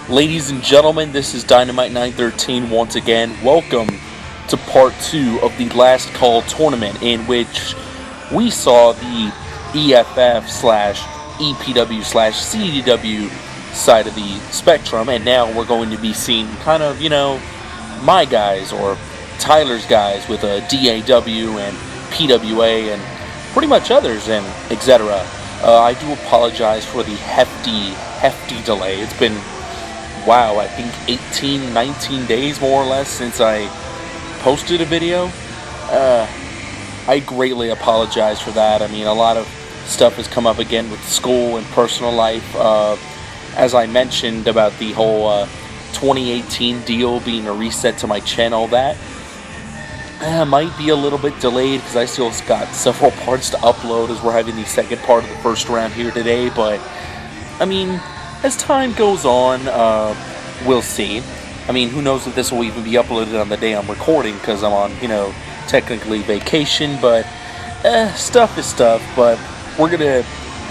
Ladies and gentlemen, this is Dynamite 913 once again. Welcome to part 2 of the Last Call tournament, in which we saw the EFF slash EPW slash CDW side of the spectrum, and now we're going to be seeing kind of, my guys or Tyler's guys with a DAW and PWA and pretty much others and etc. I do apologize for the hefty delay. It's been, wow, I think 18, 19 days more or less since I posted a video. I greatly apologize for that. I mean, a lot of stuff has come up again with school and personal life. As I mentioned about the whole 2018 deal being a reset to my channel, that might be a little bit delayed because I still got several parts to upload as we're having the second part of the first round here today. But, I mean, as time goes on, we'll see. I mean, who knows if this will even be uploaded on the day I'm recording because I'm on, technically vacation. But, stuff is stuff. But we're going to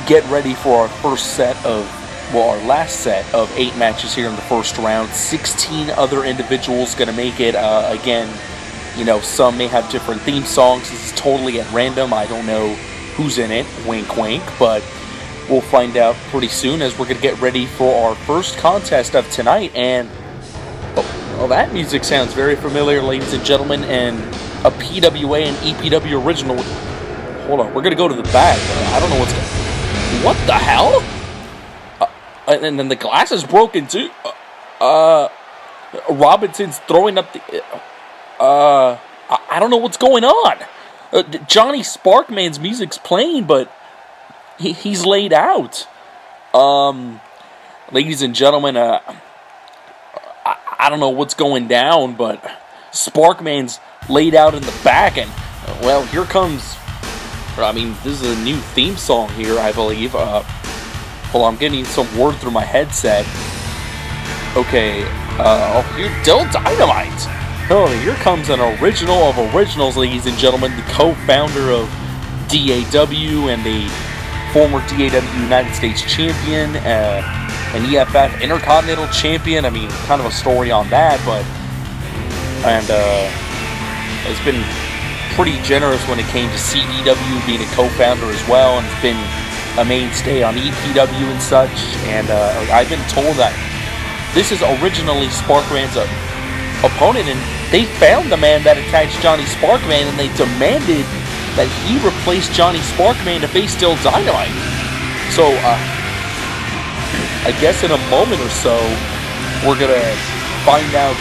get ready for our our last set of 8 matches here in the first round. 16 other individuals going to make it. Again, some may have different theme songs. This is totally at random. I don't know who's in it. Wink, wink. But we'll find out pretty soon as we're going to get ready for our first contest of tonight. And, that music sounds very familiar, ladies and gentlemen. And a PWA and EPW original. Hold on, we're going to go to the back. I don't know what's going on. What the hell? And then the glass is broken too. Robinson's throwing up the... I don't know what's going on. Johnny Sparkman's music's playing, but he's laid out. Ladies and gentlemen, I don't know what's going down, but Sparkman's laid out in the back, and, well, here comes... this is a new theme song here, I believe. Hold on, I'm getting some word through my headset. Okay, here, Dill Dynamite! Oh, here comes an original of originals, ladies and gentlemen. The co-founder of DAW and the former DAW United States champion, an EFF Intercontinental champion. I mean, kind of a story on that, and it's been pretty generous when it came to CDW being a co-founder as well, and it's been a mainstay on EPW and such. And I've been told that this is originally Sparkman's opponent, and they found the man that attacked Johnny Sparkman, and they demanded that he replace Johnny Sparkman to face Dill Dynamite. So, I guess in a moment or so, we're gonna find out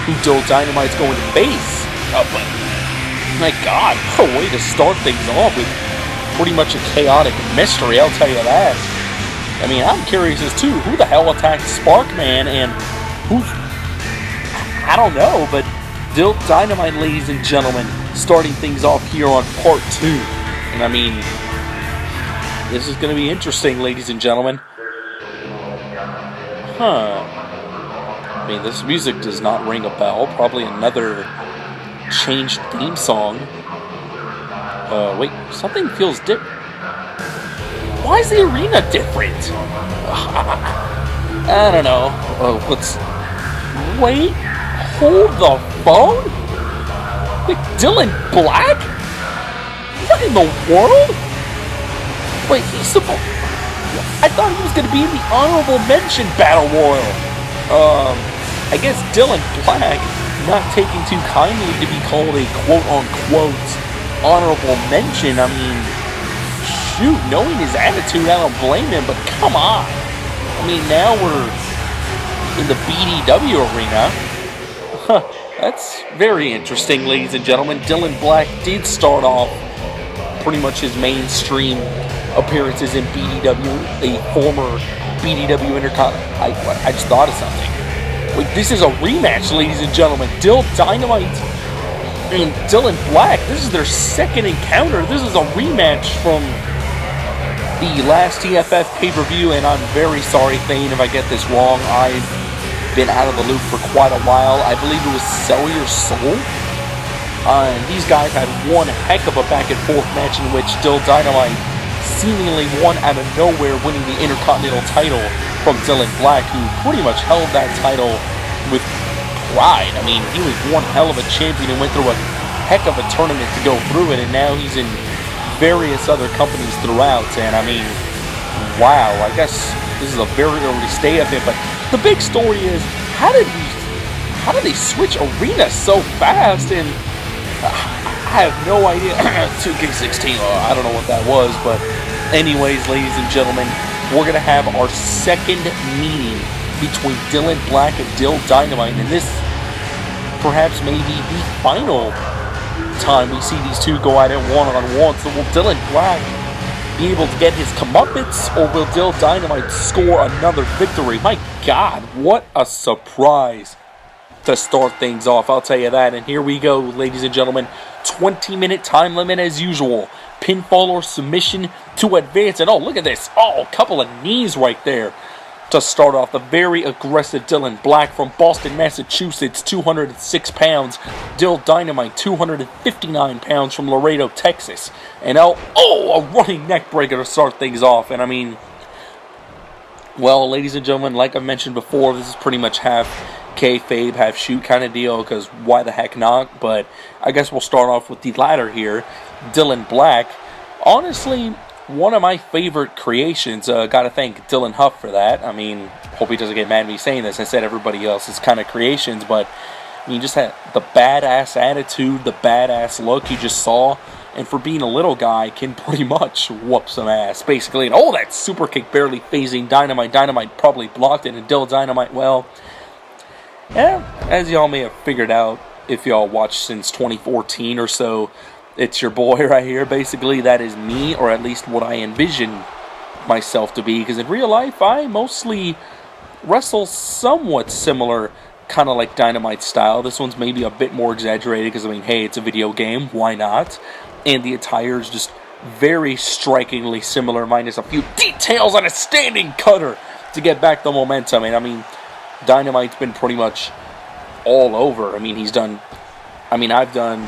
who Dill Dynamite's going to face. But, my God, what a way to start things off with pretty much a chaotic mystery, I'll tell you that. I mean, I'm curious as to who the hell attacked Sparkman and who... I don't know, but Dill Dynamite, ladies and gentlemen, starting things off here on part 2. And I mean, this is going to be interesting, ladies and gentlemen. I mean, this music does not ring a bell. Probably another changed theme song. Wait, something feels different. Why is the arena different? I don't know. Wait. Hold the phone? Wait, Dylan Black? What in the world? Wait, I thought he was going to be in the honorable mention battle royal. I guess Dylan Black not taking too kindly to be called a quote-unquote honorable mention. I mean, shoot, knowing his attitude, I don't blame him, but come on. I mean, now we're in the BDW arena. That's very interesting, ladies and gentlemen. Dylan Black did start off pretty much his mainstream appearances in BDW, a former BDW Intercontinental. I just thought of something. Wait, this is a rematch, ladies and gentlemen. Dill Dynamite and Dylan Black. This is their second encounter. This is a rematch from the last EFF pay-per-view, and I'm very sorry, Thane, if I get this wrong. I've been out of the loop for quite a while. I believe it was Sell Your Soul. And these guys had one heck of a back and forth match in which Dill Dynamite seemingly won out of nowhere, winning the Intercontinental title from Dylan Black, who pretty much held that title with pride. I mean, he was one hell of a champion and went through a heck of a tournament to go through it, and now he's in various other companies throughout, and I mean, wow, I guess this is a very early stay of it, but the big story is, how did they switch arenas so fast? And I have no idea. 2K16, I don't know what that was, but anyways, ladies and gentlemen, we're going to have our second meeting between Dylan Black and Dill Dynamite, and this perhaps may be the final time we see these two go at it one-on-one. So will Dylan Black be able to get his comeuppance, or will Dill Dynamite score another victory? My God, what a surprise to start things off, I'll tell you that. And here we go, ladies and gentlemen. 20-minute time limit as usual. Pinfall or submission to advance. And oh, look at this. Oh, a couple of knees right there to start off. The very aggressive Dylan Black from Boston, Massachusetts, 206 pounds. Dill Dynamite, 259 pounds from Laredo, Texas. And a running neck breaker to start things off. And I mean, well, ladies and gentlemen, like I mentioned before, this is pretty much half kayfabe, half shoot kind of deal, because why the heck not? But I guess we'll start off with the latter here. Dylan Black, honestly, one of my favorite creations. Gotta thank Dylan Huff for that. I mean, hope he doesn't get mad at me saying this. I said everybody else's kind of creations, but I mean, just had the badass attitude, the badass look you just saw, and for being a little guy, can pretty much whoop some ass, basically. And oh, that super kick barely phasing Dynamite. Dynamite probably blocked it, and Dill Dynamite, well, yeah, as y'all may have figured out, if y'all watched since 2014 or so, it's your boy right here. Basically, that is me, or at least what I envision myself to be, because in real life, I mostly wrestle somewhat similar, kind of like Dynamite style. This one's maybe a bit more exaggerated, because, I mean, hey, it's a video game, why not? And the attire is just very strikingly similar, minus a few details on a standing cutter to get back the momentum. And, I mean, Dynamite's been pretty much all over. I mean, I've done...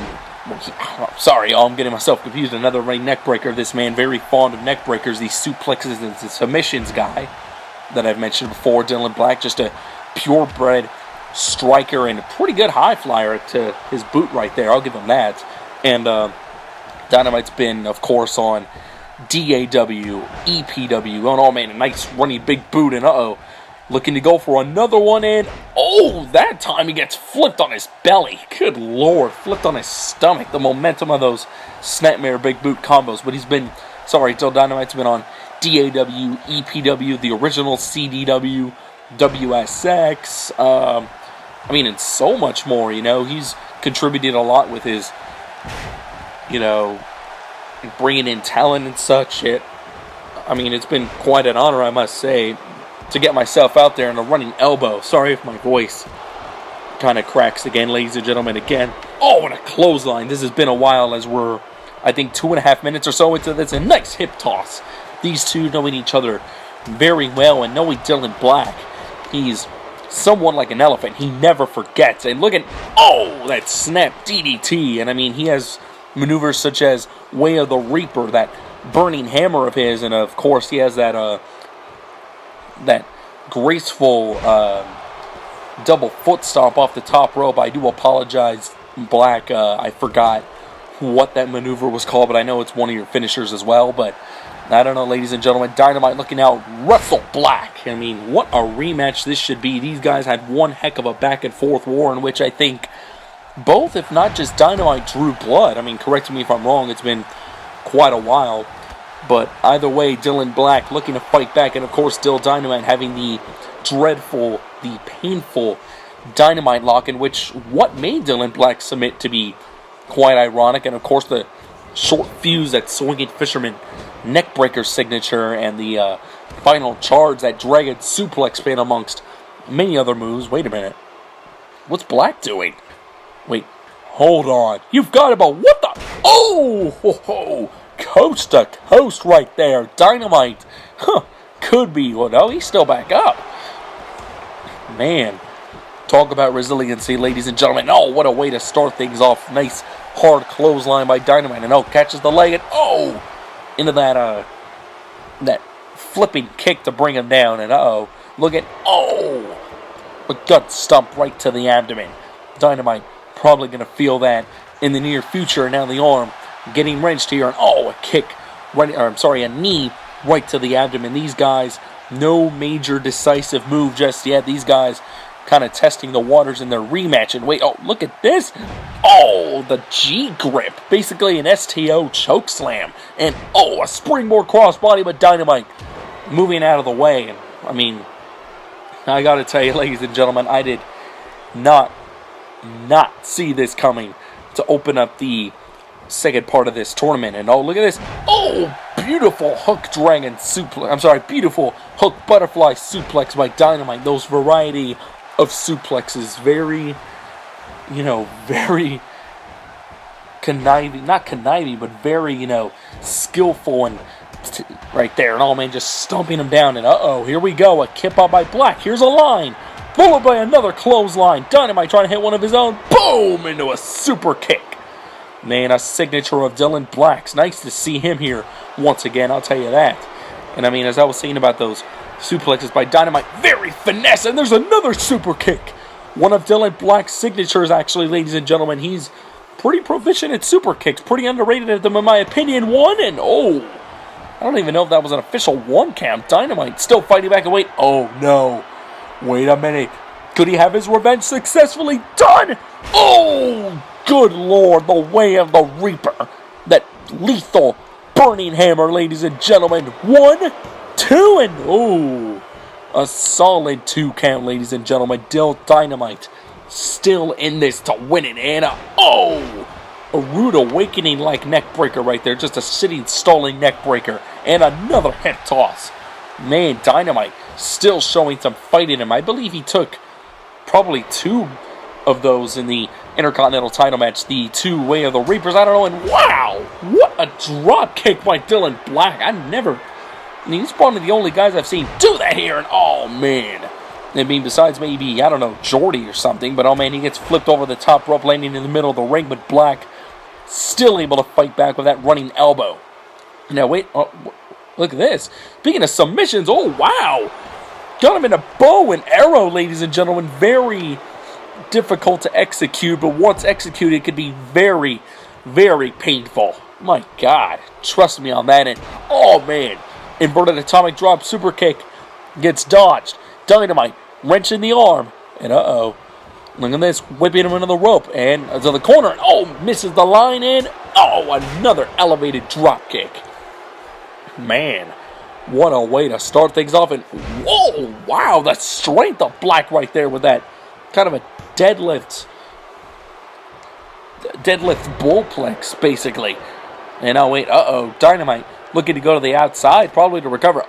Sorry, I'm getting myself confused. Another running neck breaker. This man very fond of neck breakers, these suplexes and submissions guy that I've mentioned before. Dylan Black, just a purebred striker and a pretty good high flyer to his boot right there. I'll give him that. And Dynamite's been, of course, on DAW, EPW. Oh man, a nice running big boot, and looking to go for another one, and that time he gets flipped on his belly. Good Lord, flipped on his stomach. The momentum of those Snapmare big boot combos. But Dill Dynamite's been on DAW, EPW, the original CDW, WSX, and so much more, He's contributed a lot with his, bringing in talent and such. It's been quite an honor, I must say, to get myself out there in a running elbow. Sorry if my voice kind of cracks again, ladies and gentlemen. Again, and a clothesline. This has been a while, as we're, I think, 2.5 minutes or so into this. A nice hip toss. These two knowing each other very well, and knowing Dylan Black, he's somewhat like an elephant. He never forgets. And look at, that snap DDT. And he has maneuvers such as Way of the Reaper, that burning hammer of his, and of course he has that graceful double foot stomp off the top rope. I do apologize, Black. I forgot what that maneuver was called, but I know it's one of your finishers as well. But I don't know, ladies and gentlemen. Dynamite looking out Russell Black. What a rematch this should be. These guys had one heck of a back and forth war in which I think both, if not just Dynamite, drew blood. Correct me if I'm wrong. It's been quite a while. But either way, Dylan Black looking to fight back. And, of course, Dill Dynamite having the dreadful, the painful Dynamite lock, in which what made Dylan Black submit to be quite ironic. And, of course, the short fuse, that swinging fisherman neckbreaker signature, and the final charge, that dragon suplex spin, amongst many other moves. Wait a minute. What's Black doing? Wait, hold on. You've got about what the... Coast to coast right there. Dynamite. Could be. Well, no, he's still back up. Man. Talk about resiliency, ladies and gentlemen. What a way to start things off. Nice hard clothesline by Dynamite. And catches the leg. And into that that flipping kick to bring him down. And look at, a gut stomp right to the abdomen. Dynamite probably going to feel that in the near future. Now the arm getting wrenched here, and a kick, a knee right to the abdomen. These guys, no major decisive move just yet. These guys kind of testing the waters in their rematch. And wait, look at this. The G-grip. Basically an STO choke slam. And a springboard crossbody, but Dynamite moving out of the way. And I mean, I got to tell you, ladies and gentlemen, I did not see this coming to open up the second part of this tournament. And look at this. Beautiful hook dragon suplex. Beautiful hook butterfly suplex by Dynamite. Those variety of suplexes, very conniving, not conniving, but very, skillful and right there. And just stomping him down. And here we go. A kip out by Black. Here's a line. Followed by another clothesline. Dynamite trying to hit one of his own. Boom! Into a super kick. Man, a signature of Dylan Black's. Nice to see him here once again, I'll tell you that. And as I was saying about those suplexes by Dynamite, very finesse. And there's another super kick. One of Dylan Black's signatures, actually, ladies and gentlemen. He's pretty proficient at super kicks. Pretty underrated at them, in my opinion. One, and I don't even know if that was an official 1 count. Dynamite still fighting back and wait. No. Wait a minute. Could he have his revenge successfully done? Good Lord, the way of the Reaper. That lethal burning hammer, ladies and gentlemen. 1, 2, and a solid 2 count, ladies and gentlemen. Dynamite still in this to win it. And a rude awakening like neck breaker right there. Just a sitting, stalling neck breaker. And another hip toss. Man, Dynamite still showing some fight in him. I believe he took probably 2 of those in the Intercontinental title match. The 2 Way of the Reapers. I don't know. And wow, what a drop kick by Dylan Black. He's one of the only guys I've seen do that here. And man. Besides maybe, Jordy or something. But man, he gets flipped over the top rope, landing in the middle of the ring. But Black still able to fight back with that running elbow. Now wait, look at this. Speaking of submissions, wow. Got him in a bow and arrow, ladies and gentlemen. Very difficult to execute, but once executed, it could be very, very painful. My God, trust me on that. And man, inverted atomic drop super kick gets dodged. Dynamite wrenching the arm, and look at this, whipping him into the rope and to the corner. And misses the line in. Another elevated drop kick. Man, what a way to start things off. And wow, the strength of Black right there with that kind of a deadlift bullplex, basically. And wait, Dynamite looking to go to the outside, probably to recover.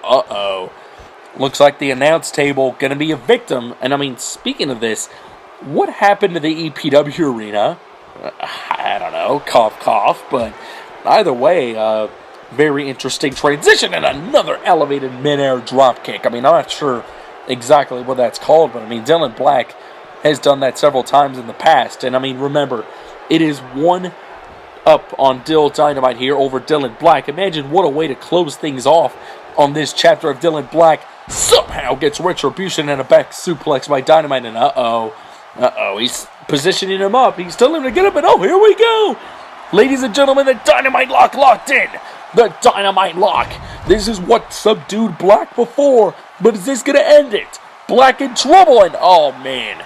Looks like the announce table going to be a victim. And speaking of this, what happened to the EPW arena? I don't know, cough, cough. But either way, very interesting transition and another elevated mid-air drop kick. I'm not sure exactly what that's called, but Dylan Black has done that several times in the past. And remember, it is 1 up on Dynamite here over Dylan Black. Imagine what a way to close things off on this chapter of Dylan Black. Somehow gets retribution and a back suplex by Dynamite. And he's positioning him up. He's telling him to get up, and here we go. Ladies and gentlemen, the Dynamite lock locked in. The Dynamite lock. This is what subdued Black before, but is this going to end it? Black in trouble, and man.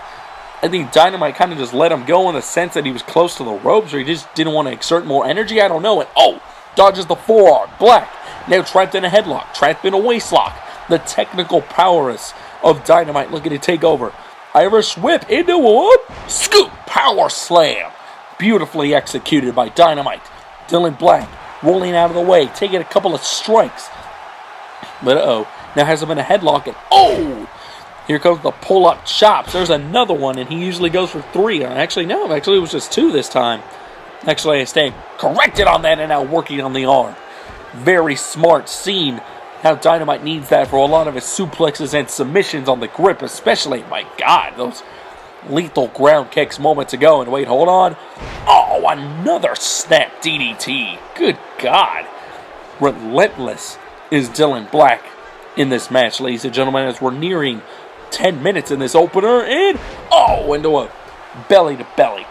I think Dynamite kind of just let him go in the sense that he was close to the ropes, or he just didn't want to exert more energy. I don't know. And dodges the forearm. Black now trapped in a headlock, trapped in a waistlock. The technical prowess of Dynamite looking to take over. Irish whip into a scoop power slam. Beautifully executed by Dynamite. Dylan Black rolling out of the way, taking a couple of strikes. But now has him in a headlock, and here comes the pull-up chops. There's another one, and he usually goes for 3. Actually, it was just 2 this time. Actually, I stand corrected on that, and now working on the arm. Very smart scene. How Dynamite needs that for a lot of his suplexes and submissions on the grip, especially. My God, those lethal ground kicks moments ago. And wait, hold on. Another snap DDT. Good God. Relentless is Dylan Black in this match, ladies and gentlemen, as we're nearing 10 minutes in this opener, and into a belly to belly.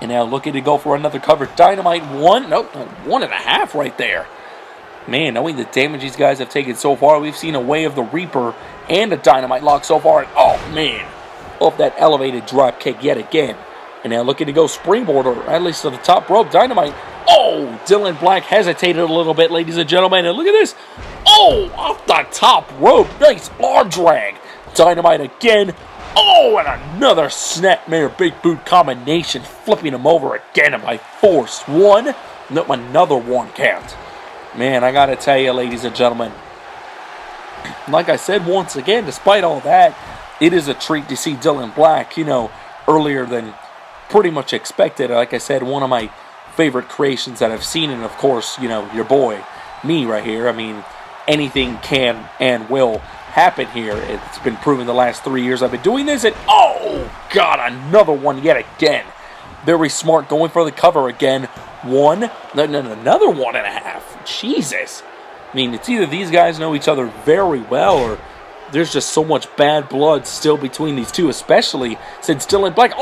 And now looking to go for another cover. Dynamite 1.5 right there. Man, knowing the damage these guys have taken so far, we've seen a Way of the Reaper and a Dynamite lock so far. And off that elevated drop kick yet again. And now looking to go springboard, or at least to the top rope. Dynamite. Dylan Black hesitated a little bit, ladies and gentlemen. And look at this. Off the top rope. Nice arm drag. Dynamite again. And another snapmare big boot combination. Flipping him over again by force. Another 1 count. Man, I gotta tell you, ladies and gentlemen. Like I said once again, despite all that, it is a treat to see Dylan Black, earlier than pretty much expected. Like I said, one of my favorite creations that I've seen, and of course, your boy, me right here. I mean, anything can and will happen here. It's been proven the last 3 years I've been doing this, and another one yet again. Very smart, going for the cover again. Another 1.5. Jesus. I mean, it's either these guys know each other very well, or there's just so much bad blood still between these two, especially since Dylan Black,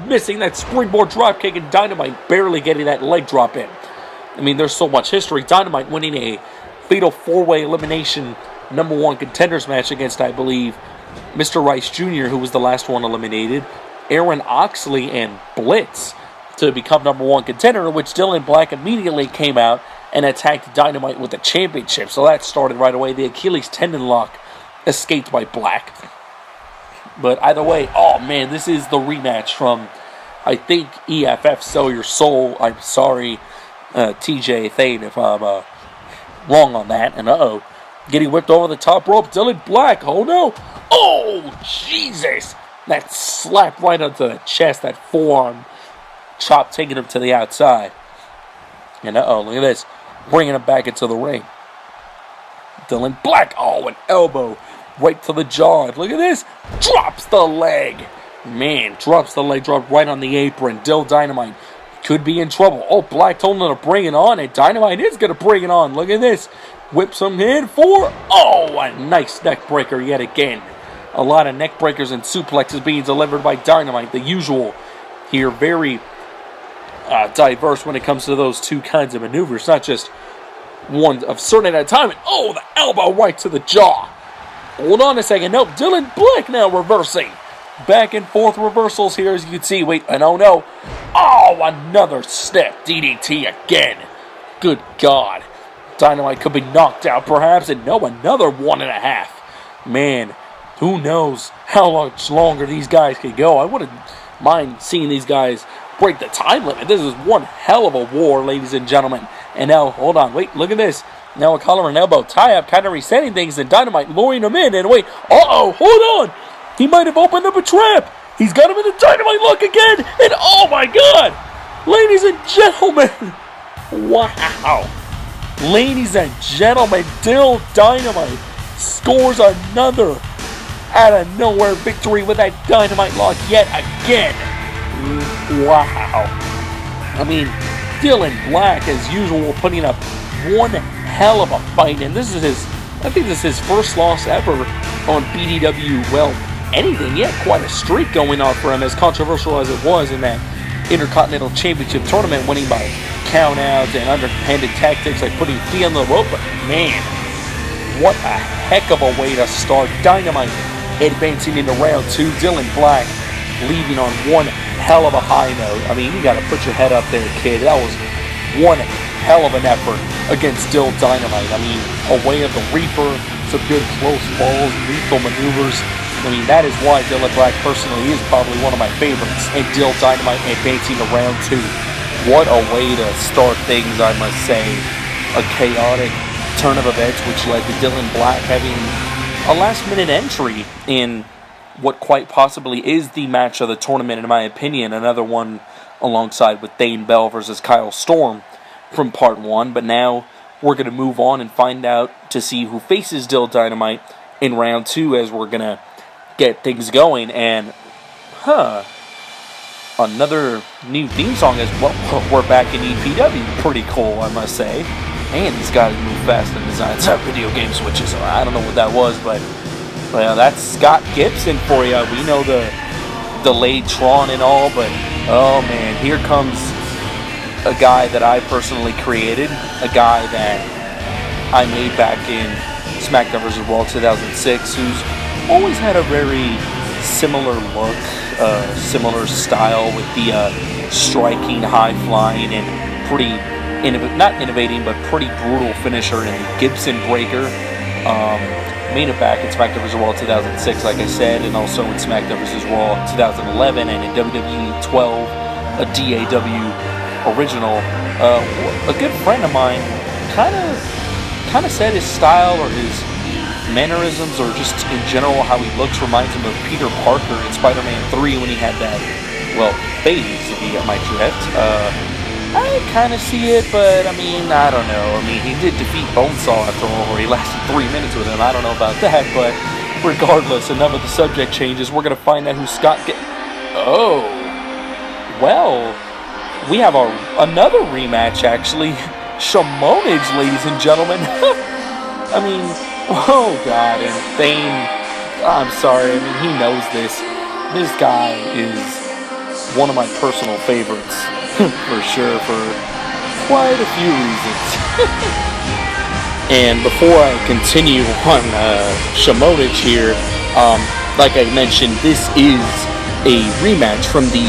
missing that springboard drop kick, and Dynamite barely getting that leg drop in. I mean, there's so much history. Dynamite winning a fatal 4-way elimination #1 contenders match against, I believe, Mr. Rice Jr., who was the last one eliminated, Aaron Oxley, and Blitz to become #1 contender, in which Dylan Black immediately came out and attacked Dynamite with the championship. So that started right away. The Achilles tendon lock escaped by Black. But either way, this is the rematch from, I think, EFF Sell Your Soul. I'm sorry, TJ Thane, if I'm wrong on that. And getting whipped over the top rope. Dylan Black, Jesus! That slap right onto the chest, that forearm chop taking him to the outside. And look at this. Bringing him back into the ring. Dylan Black, an elbow right to the jaw. Look at this. Drops the leg. Man, drops the leg drop right on the apron. Dynamite could be in trouble. Black told him to bring it on, and Dynamite is going to bring it on. Look at this. Whips him in for, a nice neck breaker yet again. A lot of neck breakers and suplexes being delivered by Dynamite. The usual here, very diverse when it comes to those two kinds of maneuvers. Not just one of certain at a time. And, the elbow right to the jaw. Hold on a second. Nope, Dylan Black now reversing. Back and forth reversals here, as you can see. Another step DDT again. Good God. Dynamite could be knocked out perhaps, and another 1.5. Man, who knows how much longer these guys could go. I wouldn't mind seeing these guys break the time limit. This is one hell of a war, ladies and gentlemen. And now, hold on, look at this. Now a collar and elbow tie-up, kind of resetting things, and Dynamite luring him in, and hold on. He might have opened up a trap. He's got him in the Dynamite lock again, and oh my God. Ladies and gentlemen, wow. Ladies and gentlemen, Dynamite scores another out of nowhere victory with that Dynamite lock yet again. Wow. I mean, Dylan Black, as usual, putting up one hell of a fight, and this is his first loss ever on BDW. Well, anything yet, quite a streak going on for him, as controversial as it was in that Intercontinental Championship tournament, winning by countouts and underhanded tactics like putting feet on the rope. But man, what a heck of a way to start. Dynamite advancing into round 2. Dylan Black leaving on one hell of a high note. I mean, you got to put your head up there, kid. That was one hell of an effort against Dynamite. I mean, a Way of the Reaper, some good close balls, lethal maneuvers. I mean, that is why Dylan Black personally is probably one of my favorites. And Dynamite advancing to round 2. What a way to start things, I must say. A chaotic turn of events which led to Dylan Black having a last-minute entry in what quite possibly is the match of the tournament, in my opinion. Another one alongside with Dane Bell versus Kyle Storm from Part 1. But now we're going to move on and find out to see who faces Dynamite in round 2, as we're going to get things going. And, another new theme song as well. We're back in EPW. Pretty cool, I must say. man, these guys move fast in designs have video game switches. I don't know what that was, but that's Scott Gibson for you. We know the delayed Tron and all, but oh man, here comes a guy that I personally created, a guy that I made back in SmackDown vs. Raw 2006, who's always had a very similar look, similar style with the striking, high-flying, and pretty, not innovating, but pretty brutal finisher in the Gibson Breaker. Made it back in SmackDown vs. Raw 2006, like I said, and also in SmackDown vs. Raw 2011, and in WWE 12, a DAW original. A good friend of mine kind of said his style or his mannerisms, or just in general how he looks, reminds him of Peter Parker in Spider-Man 3 when he had that, phase, if you get my drift. I kind of see it, but I mean, I don't know. I mean, he did defeat Bonesaw after all, where he lasted 3 minutes with him. I don't know about that, but regardless, enough of the subject changes. We're going to find out who Scott Oh, well, we have another rematch, actually. Shamonage, ladies and gentlemen. I mean, oh God, and Thane, I'm sorry, I mean, he knows this. This guy is one of my personal favorites, for sure, for quite a few reasons. And before I continue on Shamonage here, like I mentioned, this is a rematch from the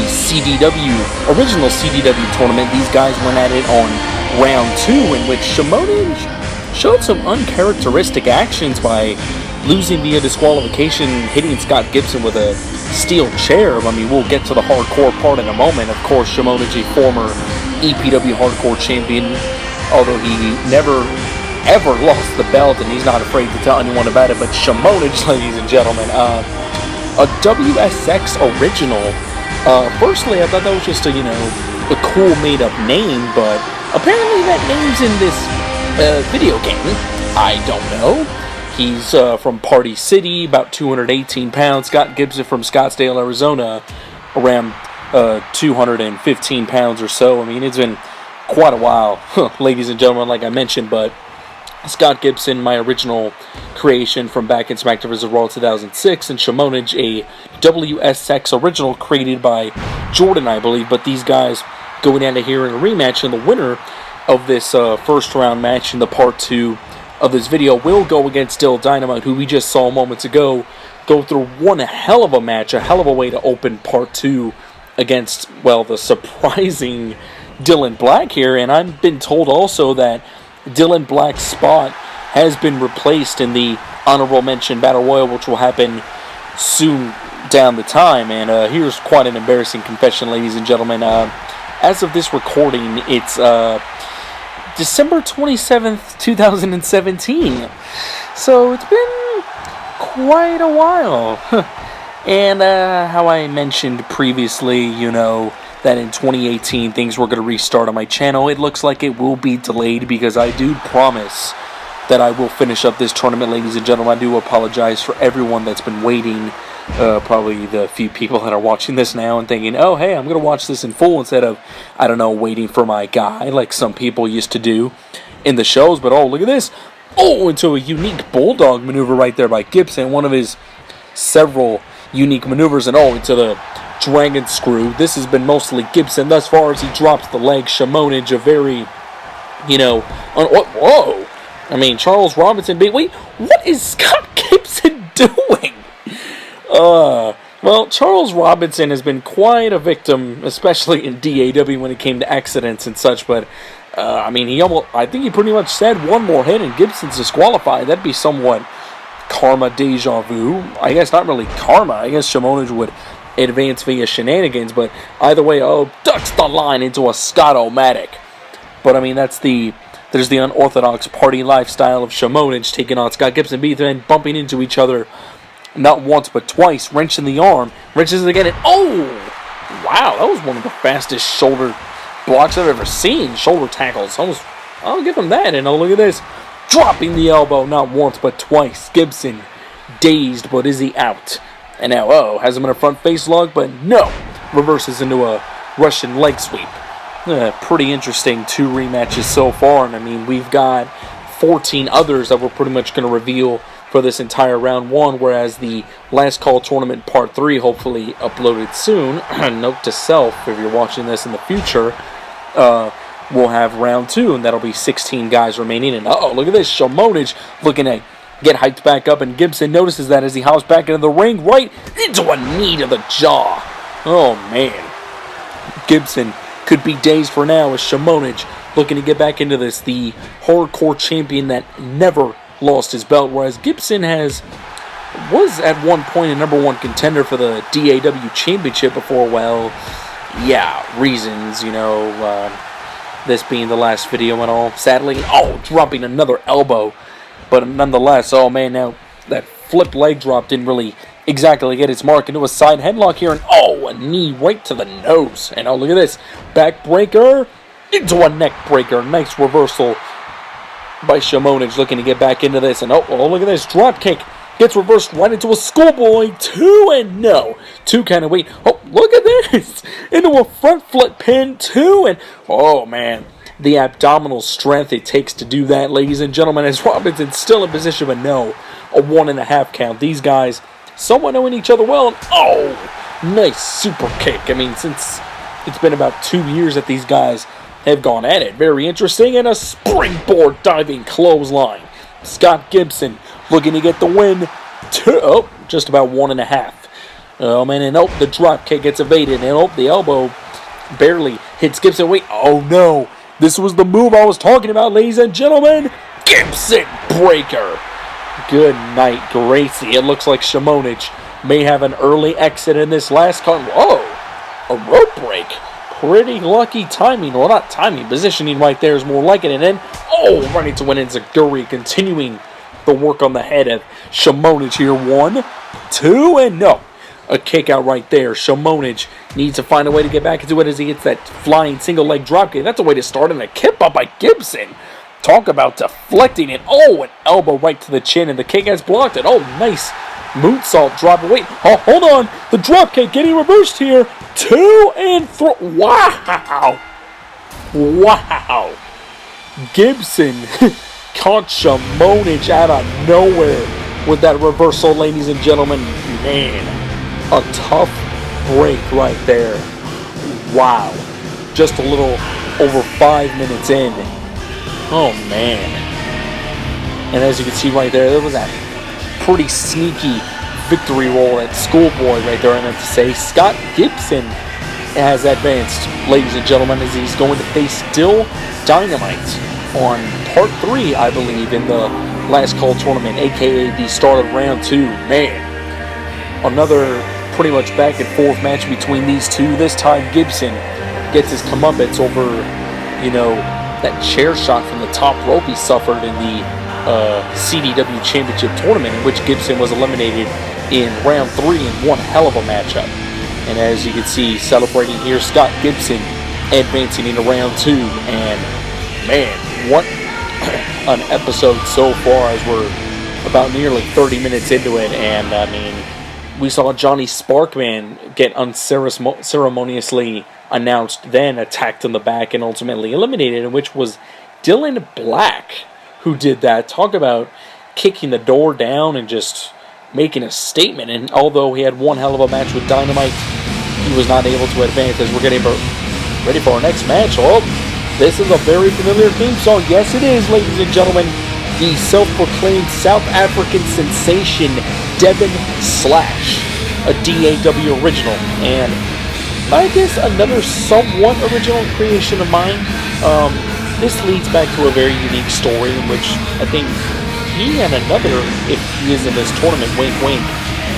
original CDW tournament. These guys went at it on round 2, in which Shamonage showed some uncharacteristic actions by losing via disqualification, hitting Scott Gibson with a steel chair. I mean, we'll get to the hardcore part in a moment. Of course, Shamonage, a former EPW hardcore champion, although he never ever lost the belt, and he's not afraid to tell anyone about it. But Shamonage, ladies and gentlemen, a WSX original. Firstly, I thought that was just a cool made-up name, but apparently that name's in this video game. I don't know. He's from Party City, about 218 pounds. Scott Gibson from Scottsdale, Arizona, around 215 pounds or so. I mean, it's been quite a while, ladies and gentlemen, like I mentioned, but Scott Gibson, my original creation from back in SmackDown vs. Raw 2006, and Shamonage, a WSX original created by Jordan, I believe. But these guys going down to here in a rematch, and the winner of this first round match in the part 2 of this video will go against Dill Dynamite, who we just saw moments ago go through one hell of a match, a hell of a way to open part 2 against, the surprising Dylan Black here. And I've been told also that Dylan Black's spot has been replaced in the honorable mention Battle Royal, which will happen soon down the time. And here's quite an embarrassing confession, ladies and gentlemen. As of this recording, it's December 27th, 2017. So it's been quite a while. And how I mentioned previously, that in 2018 things were going to restart on my channel. It looks like it will be delayed, because I do promise that I will finish up this tournament, ladies and gentlemen. I do apologize for everyone that's been waiting. Probably the few people that are watching this now and thinking, oh, hey, I'm going to watch this in full, instead of, waiting for my guy, like some people used to do in the shows. But, oh, look at this. Oh, into a unique bulldog maneuver right there by Gibson. One of his several unique maneuvers. And, into the dragon screw. This has been mostly Gibson thus far as he drops the leg. Shamonage, a very, whoa. I mean, Charles Robinson, wait, what is Scott Gibson doing? Well, Charles Robinson has been quite a victim, especially in DAW when it came to accidents and such, but, I think he pretty much said one more hit and Gibson's disqualified. That'd be somewhat karma deja vu. I guess not really karma. I guess Shamonage would advance via shenanigans, but either way, ducks the line into a Scott-O-Matic. But, there's the unorthodox party lifestyle of Shamonage taking on Scott Gibson, then bumping into each other not once but twice, wrenching the arm, wrenches it again, and wow, that was one of the fastest shoulder blocks I've ever seen. Shoulder tackles, I'll give him that. And look at this, dropping the elbow not once but twice. Gibson dazed, but is he out? And now, has him in a front face lock, but no, reverses into a Russian leg sweep. Pretty interesting 2 rematches so far, and I mean, we've got 14 others that we're pretty much going to reveal for this entire round 1, whereas the Last Call Tournament Part 3, hopefully uploaded soon, note to self, if you're watching this in the future, we'll have round 2, and that'll be 16 guys remaining, and look at this, Shamonage looking to get hyped back up, and Gibson notices that as he hops back into the ring, right into a knee to the jaw. Oh, man. Gibson could be dazed for now as Shamonage looking to get back into this, the hardcore champion that never lost his belt, whereas Gibson was at one point a #1 contender for the DAW Championship before, well, yeah, reasons, this being the last video and all, sadly, dropping another elbow, but nonetheless, oh man, now that flip leg drop didn't really exactly get its mark into a side headlock here, and a knee right to the nose, and look at this, backbreaker into a neck breaker, nice reversal by Shamonage looking to get back into this, and look at this, drop kick gets reversed right into a schoolboy, 2 and no, 2 kind of weight, look at this, into a front flip pin, 2 and, oh man, the abdominal strength it takes to do that, ladies and gentlemen, as Robinson's still in position, but no, a 1.5 count, these guys somewhat knowing each other well, and nice super kick, I mean, since it's been about 2 years that these guys have gone at it. Very interesting, and a springboard diving clothesline. Scott Gibson looking to get the win. Just about 1.5. Oh man, and the drop kick gets evaded, and the elbow barely hits Gibson. Wait, no, this was the move I was talking about, ladies and gentlemen. Gibson breaker. Good night, Gracie. It looks like Shamonage may have an early exit in this last call. A rope break. Pretty lucky timing, well not timing, positioning right there is more like it, and then, running to an enziguri, continuing the work on the head of Shamonage here, 1, 2, and no, a kick out right there. Shamonage needs to find a way to get back into it as he hits that flying single leg drop kick. That's a way to start, and a kip up by Gibson. Talk about deflecting it, an elbow right to the chin, and the kick has blocked it, nice moonsault drop, wait, hold on, the drop kick getting reversed here, 2 and 3, wow, Gibson caught Shamonage out of nowhere with that reversal, ladies and gentlemen, man, a tough break right there, wow, just a little over 5 minutes in, oh man, and as you can see right there was that pretty sneaky victory roll at Schoolboy right there, I meant to say. Scott Gibson has advanced, ladies and gentlemen, as he's going to face Dill Dynamite on Part 3, I believe, in the Last Call Tournament, a.k.a. the start of Round 2. Man, another pretty much back and forth match between these two. This time Gibson gets his comeuppance over, that chair shot from the top rope he suffered in the CDW Championship Tournament, in which Gibson was eliminated in Round 3 in one hell of a matchup. And as you can see, celebrating here, Scott Gibson advancing into Round 2. And man, what an episode so far, as we're about nearly 30 minutes into it. And I mean, we saw Johnny Sparkman get unceremoniously announced, then attacked in the back and ultimately eliminated, in which was Dylan Black who did that. Talk about kicking the door down and just making a statement. And although he had one hell of a match with Dynamite, he was not able to advance, as we're getting ready for our next match. Oh, this is a very familiar theme song. Yes, it is, ladies and gentlemen. The self-proclaimed South African sensation, Devin Slash, a DAW original. And I guess another somewhat original creation of mine. This leads back to a very unique story in which I think he and another, if he is in this tournament, wink wink,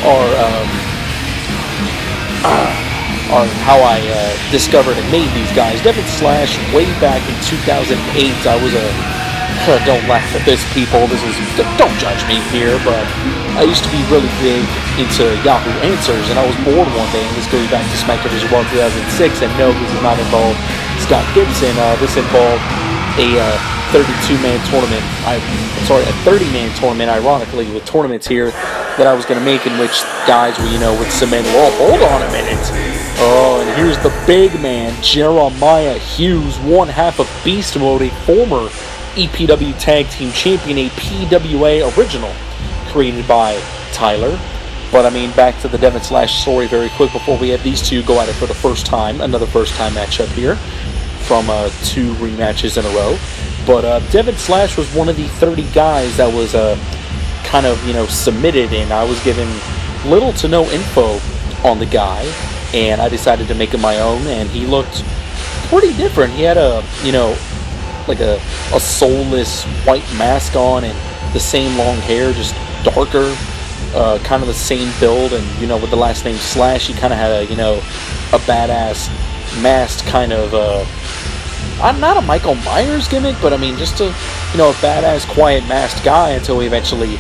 are how I discovered and made these guys. Devin Slash, way back in 2008, I was don't laugh at this, people, don't judge me here, but I used to be really big into Yahoo Answers, and I was bored one day, and this goes back to Smack Division 1 2006, and no, this did not involve Scott Gibson. This involved a 32-man tournament, a 30-man tournament, ironically, with tournaments here that I was going to make, in which guys would cement, well, hold on a minute, Oh, and here's the big man, Jeremiah Hughes, one half of Beast Mode, a former EPW Tag Team Champion, a PWA original, created by Tyler. But I mean, back to the Devin Slash story very quick before we have these two go at it for the first time. Another first time matchup here from 2 rematches in a row. But Devin Slash was one of the 30 guys that was kind of, submitted, and I was given little to no info on the guy, and I decided to make him my own, and he looked pretty different. He had like a soulless white mask on and the same long hair, just darker, kind of the same build, and with the last name Slash, he kind of had a badass masked kind of not a Michael Myers gimmick, but I mean just a badass quiet masked guy until eventually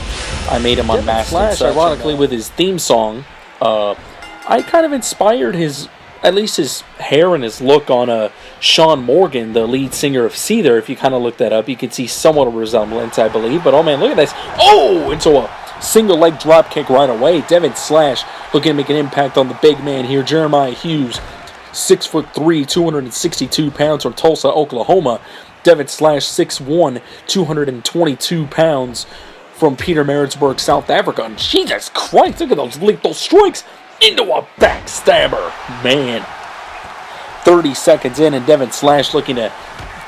I made him unmasked. Slash, ironically, with his theme song, I kind of inspired at least his hair and his look on Sean Morgan, the lead singer of Seether. If you kind of look that up, you can see somewhat of a resemblance, I believe. But oh man, look at this! Oh, into a single leg drop kick right away. Devin Slash looking to make an impact on the big man here, Jeremiah Hughes, 6'3", 262 pounds from Tulsa, Oklahoma. Devin Slash, 6'1", 222 pounds from Pietermaritzburg, South Africa. And Jesus Christ, look at those lethal strikes into a backstabber. Man, 30 seconds in, and Devin Slash looking to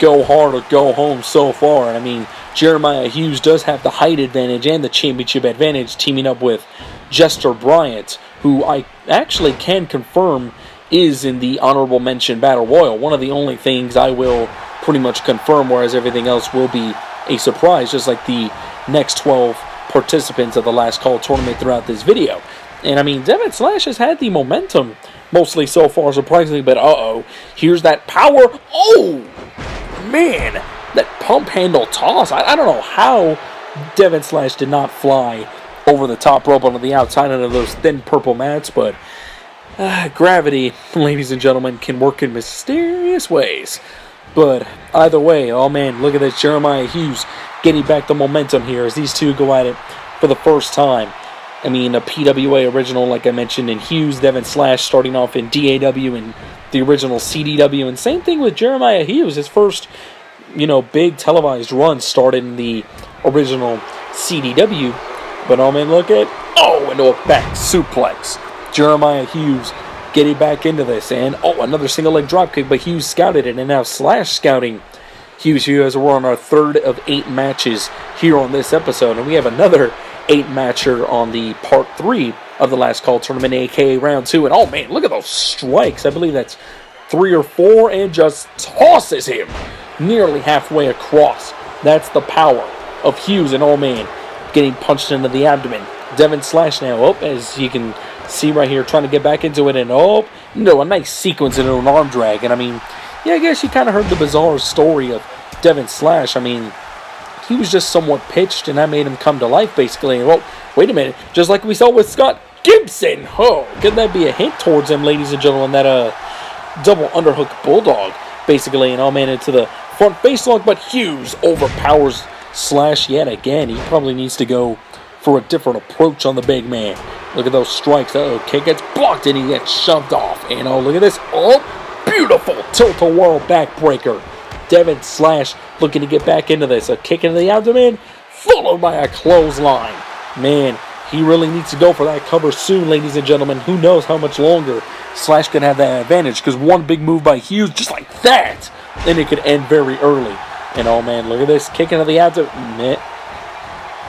go hard or go home so far. And I mean, Jeremiah Hughes does have the height advantage and the championship advantage, teaming up with Jester Bryant, who I actually can confirm is in the honorable mention Battle Royal. One of the only things I will pretty much confirm, whereas everything else will be a surprise, just like the next 12 participants of the Last Call tournament throughout this video. And I mean, Devin Slash has had the momentum mostly so far, surprisingly, but here's that power. Oh, man, that pump handle toss. I don't know how Devin Slash did not fly over the top rope onto the outside of those thin purple mats, but gravity, ladies and gentlemen, can work in mysterious ways. But either way, oh man, look at this, Jeremiah Hughes getting back the momentum here as these two go at it for the first time. I mean, a PWA original, like I mentioned, in Hughes, Devin Slash starting off in DAW and the original CDW. And same thing with Jeremiah Hughes. His first, big televised run started in the original CDW. But, oh, man, look at, into a back suplex. Jeremiah Hughes getting back into this. And, another single leg dropkick, but Hughes scouted it. And now Slash scouting Hughes here as we're on our 3rd of 8 matches here on this episode. And we have another 8-matcher on the part 3 of the Last Call tournament, aka round 2. And oh man, look at those strikes. I believe that's 3 or 4, and just tosses him nearly halfway across. That's the power of Hughes, and oh man, getting punched into the abdomen. Devin Slash now, as you can see right here, trying to get back into it, and a nice sequence into an arm drag. And I mean, yeah, I guess you kind of heard the bizarre story of Devin Slash. I mean, he was just somewhat pitched, and that made him come to life, basically. And, wait a minute. Just like we saw with Scott Gibson. Could that be a hint towards him, ladies and gentlemen? That double underhook bulldog, basically. And, man, into the front face lock. But Hughes overpowers Slash yet again. He probably needs to go for a different approach on the big man. Look at those strikes. Kick gets blocked, and he gets shoved off. And, look at this. Beautiful tilt-a-whirl backbreaker. Devin Slash looking to get back into this. A kick into the abdomen, followed by a clothesline. Man, he really needs to go for that cover soon, ladies and gentlemen. Who knows how much longer Slash can have that advantage, because one big move by Hughes, just like that, then it could end very early. And oh man, look at this. Kick into the abdomen.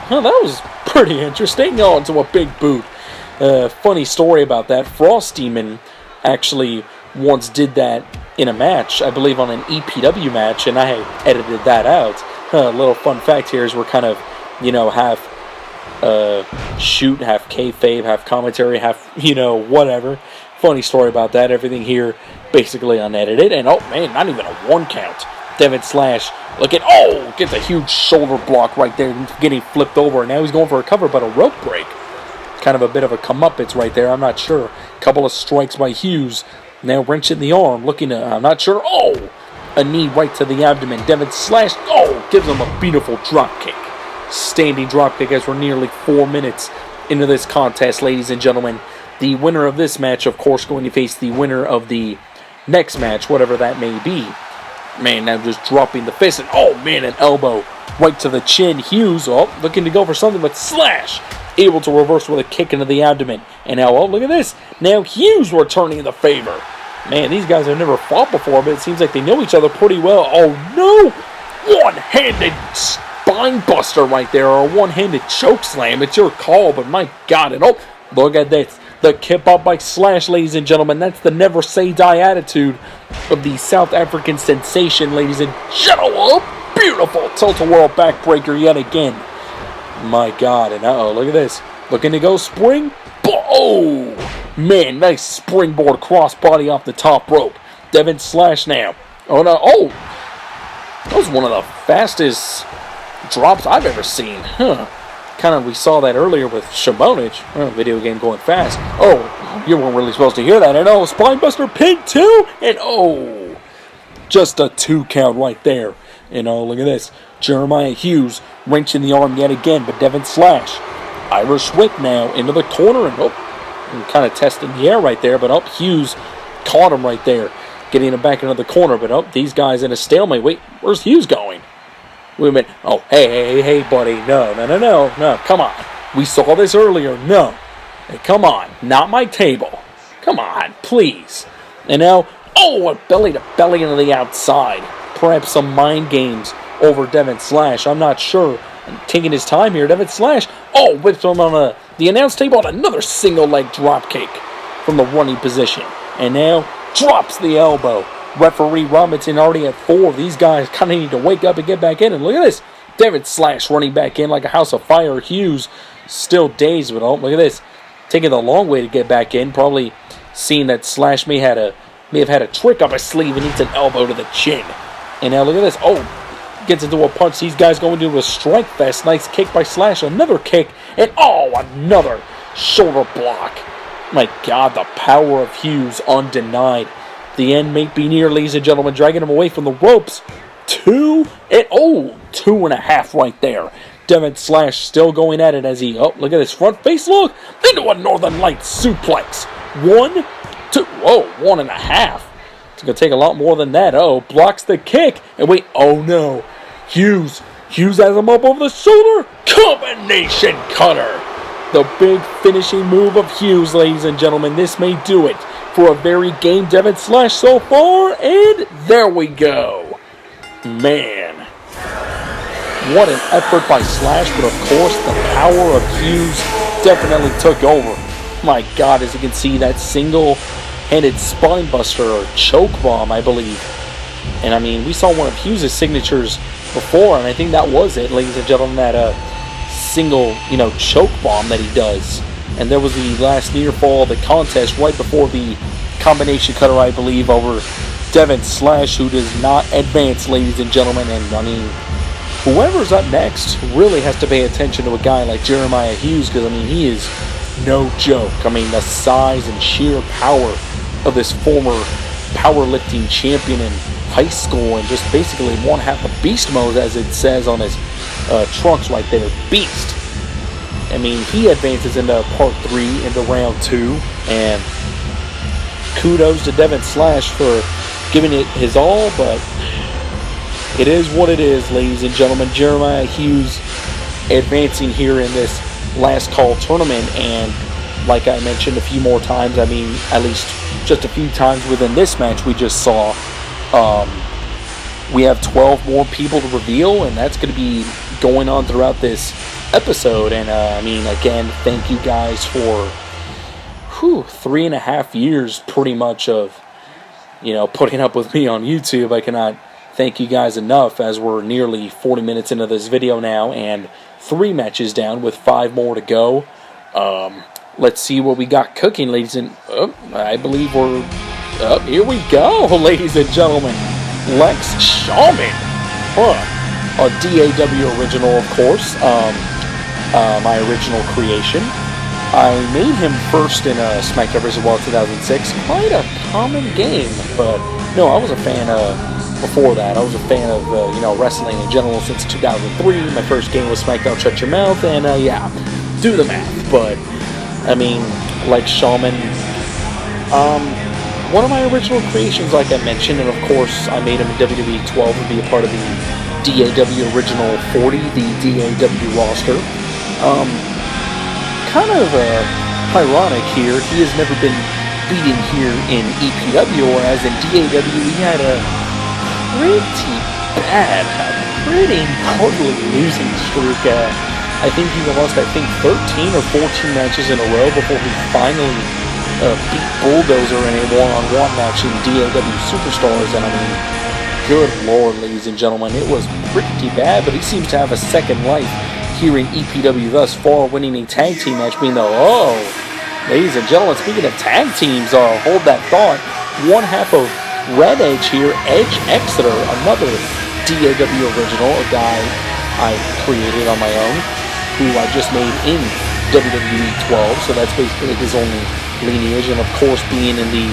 That was pretty interesting. Into a big boot. Funny story about that. Frost Demon actually once did that in a match, I believe on an EPW match, and I edited that out. A little fun fact here is we're kind of, half shoot, half kayfabe, half commentary, half, whatever. Funny story about that. Everything here basically unedited, and oh man, not even a 1 count. Devin Slash, gets a huge shoulder block right there, getting flipped over, and now he's going for a cover, but a rope break. Kind of a bit of a comeuppance right there, I'm not sure. Couple of strikes by Hughes. Now wrench in the arm, looking to, I'm not sure. A knee right to the abdomen. Devin Slash, gives him a beautiful drop kick. Standing drop kick as we're nearly 4 minutes into this contest, ladies and gentlemen. the winner of this match, of course, going to face the winner of the next match, whatever that may be. Man, now just dropping the fist, and oh man, an elbow right to the chin. Hughes, looking to go for something, but Slash able to reverse with a kick into the abdomen. And now, look at this. Now Hughes returning the favor. Man, these guys have never fought before, but it seems like they know each other pretty well. Oh no! One-handed spine buster right there, or a one-handed choke slam. It's your call, but my God, and look at this. The kip up by Slash, ladies and gentlemen. That's the never say die attitude of the South African sensation, ladies and gentlemen. Beautiful tilt-a-whirl backbreaker yet again. My God, and look at this. Looking to go spring. Oh, man, nice springboard crossbody off the top rope. Devin Slash now. Oh, no, that was one of the fastest drops I've ever seen. Kind of, we saw that earlier with Shamonich. Video game going fast. Oh, you weren't really supposed to hear that. And spinebuster pin too. And just a 2 count right there. And look at this. Jeremiah Hughes wrenching the arm yet again, but Devin Slash. Irish whip now into the corner, and kind of testing the air right there, but Hughes caught him right there, getting him back into the corner, but these guys in a stalemate. Wait, where's Hughes going? Wait a minute. Oh, hey, buddy. No, come on. We saw this earlier. No. Hey, come on. Not my table. Come on, please. And now, a belly to belly into the outside. Perhaps some mind games over Devin Slash. I'm not sure. And taking his time here, Devin Slash. Whips him on the announce table on another single leg drop kick from the running position. And now drops the elbow. Referee Robinson already at 4. These guys kind of need to wake up and get back in. And look at this. Devin Slash running back in like a house of fire. Hughes still dazed, but look at this. Taking the long way to get back in. Probably seeing that Slash may have had a trick up his sleeve and needs an elbow to the chin. And now look at this. Gets into a punch. These guys going into a strike fest. Nice kick by Slash. Another kick. And another shoulder block. My God, the power of Hughes undenied. The end may be near, ladies and gentlemen. Dragging him away from the ropes. 2 and 2.5 right there. Devin Slash still going at it as he, look at his front face look. Into a Northern Lights suplex. 1, 2, 1.5. It's going to take a lot more than that. Blocks the kick. And wait, no. Hughes has him up over the shoulder. Combination cutter. The big finishing move of Hughes, ladies and gentlemen. This may do it for a very game Devin Slash so far. And there we go. Man. What an effort by Slash. But of course, the power of Hughes definitely took over. My God, as you can see, that single-handed spinebuster or choke bomb, I believe. And I mean, we saw one of Hughes' signatures before, and I think that was it, ladies and gentlemen, that single, choke bomb that he does. And there was the last near fall of the contest right before the combination cutter, I believe, over Devin Slash, who does not advance, ladies and gentlemen. And I mean, whoever's up next really has to pay attention to a guy like Jeremiah Hughes, because I mean, he is no joke. I mean, the size and sheer power of this former powerlifting champion in high school, and just basically one half of beast mode, as it says on his trunks right there. Beast. I mean, he advances into part 3, into round 2, and kudos to Devin Slash for giving it his all, but it is what it is, ladies and gentlemen. Jeremiah Hughes advancing here in this last call tournament, and like I mentioned a few more times, I mean, at least just a few times within this match we just saw, we have 12 more people to reveal, and that's going to be going on throughout this episode. And I mean, again, thank you guys for 3.5 years pretty much of putting up with me on YouTube. I cannot thank you guys enough, as we're nearly 40 minutes into this video now, and 3 matches down with 5 more to go. Let's see what we got cooking, ladies and I believe we're here we go, ladies and gentlemen. Lex Shaman, a DAW original, of course. My original creation. I made him first in SmackDown vs. Wild 2006. Quite a common game, but no, I was a fan before that. I was a fan of wrestling in general since 2003. My first game was SmackDown Shut Your Mouth, and yeah, do the math. But I mean, Like Shaman, one of my original creations, like I mentioned, and of course I made him in WWE 12 to be a part of the DAW Original 40, the DAW roster. Kind of ironic here, he has never been beaten here in EPW, whereas in DAW he had a pretty gnarly losing streak. I think he lost 13 or 14 matches in a row before he finally beat Bulldozer in a one-on-one match in DAW Superstars. And I mean, good lord, ladies and gentlemen, it was pretty bad, but he seems to have a second life here in EPW thus far, winning a tag team match, being ladies and gentlemen, speaking of tag teams, hold that thought, one half of Red Edge here, Edge Exeter, another DAW original, a guy I created on my own, who I just made in WWE 12, so that's basically his only lineage, and of course being in the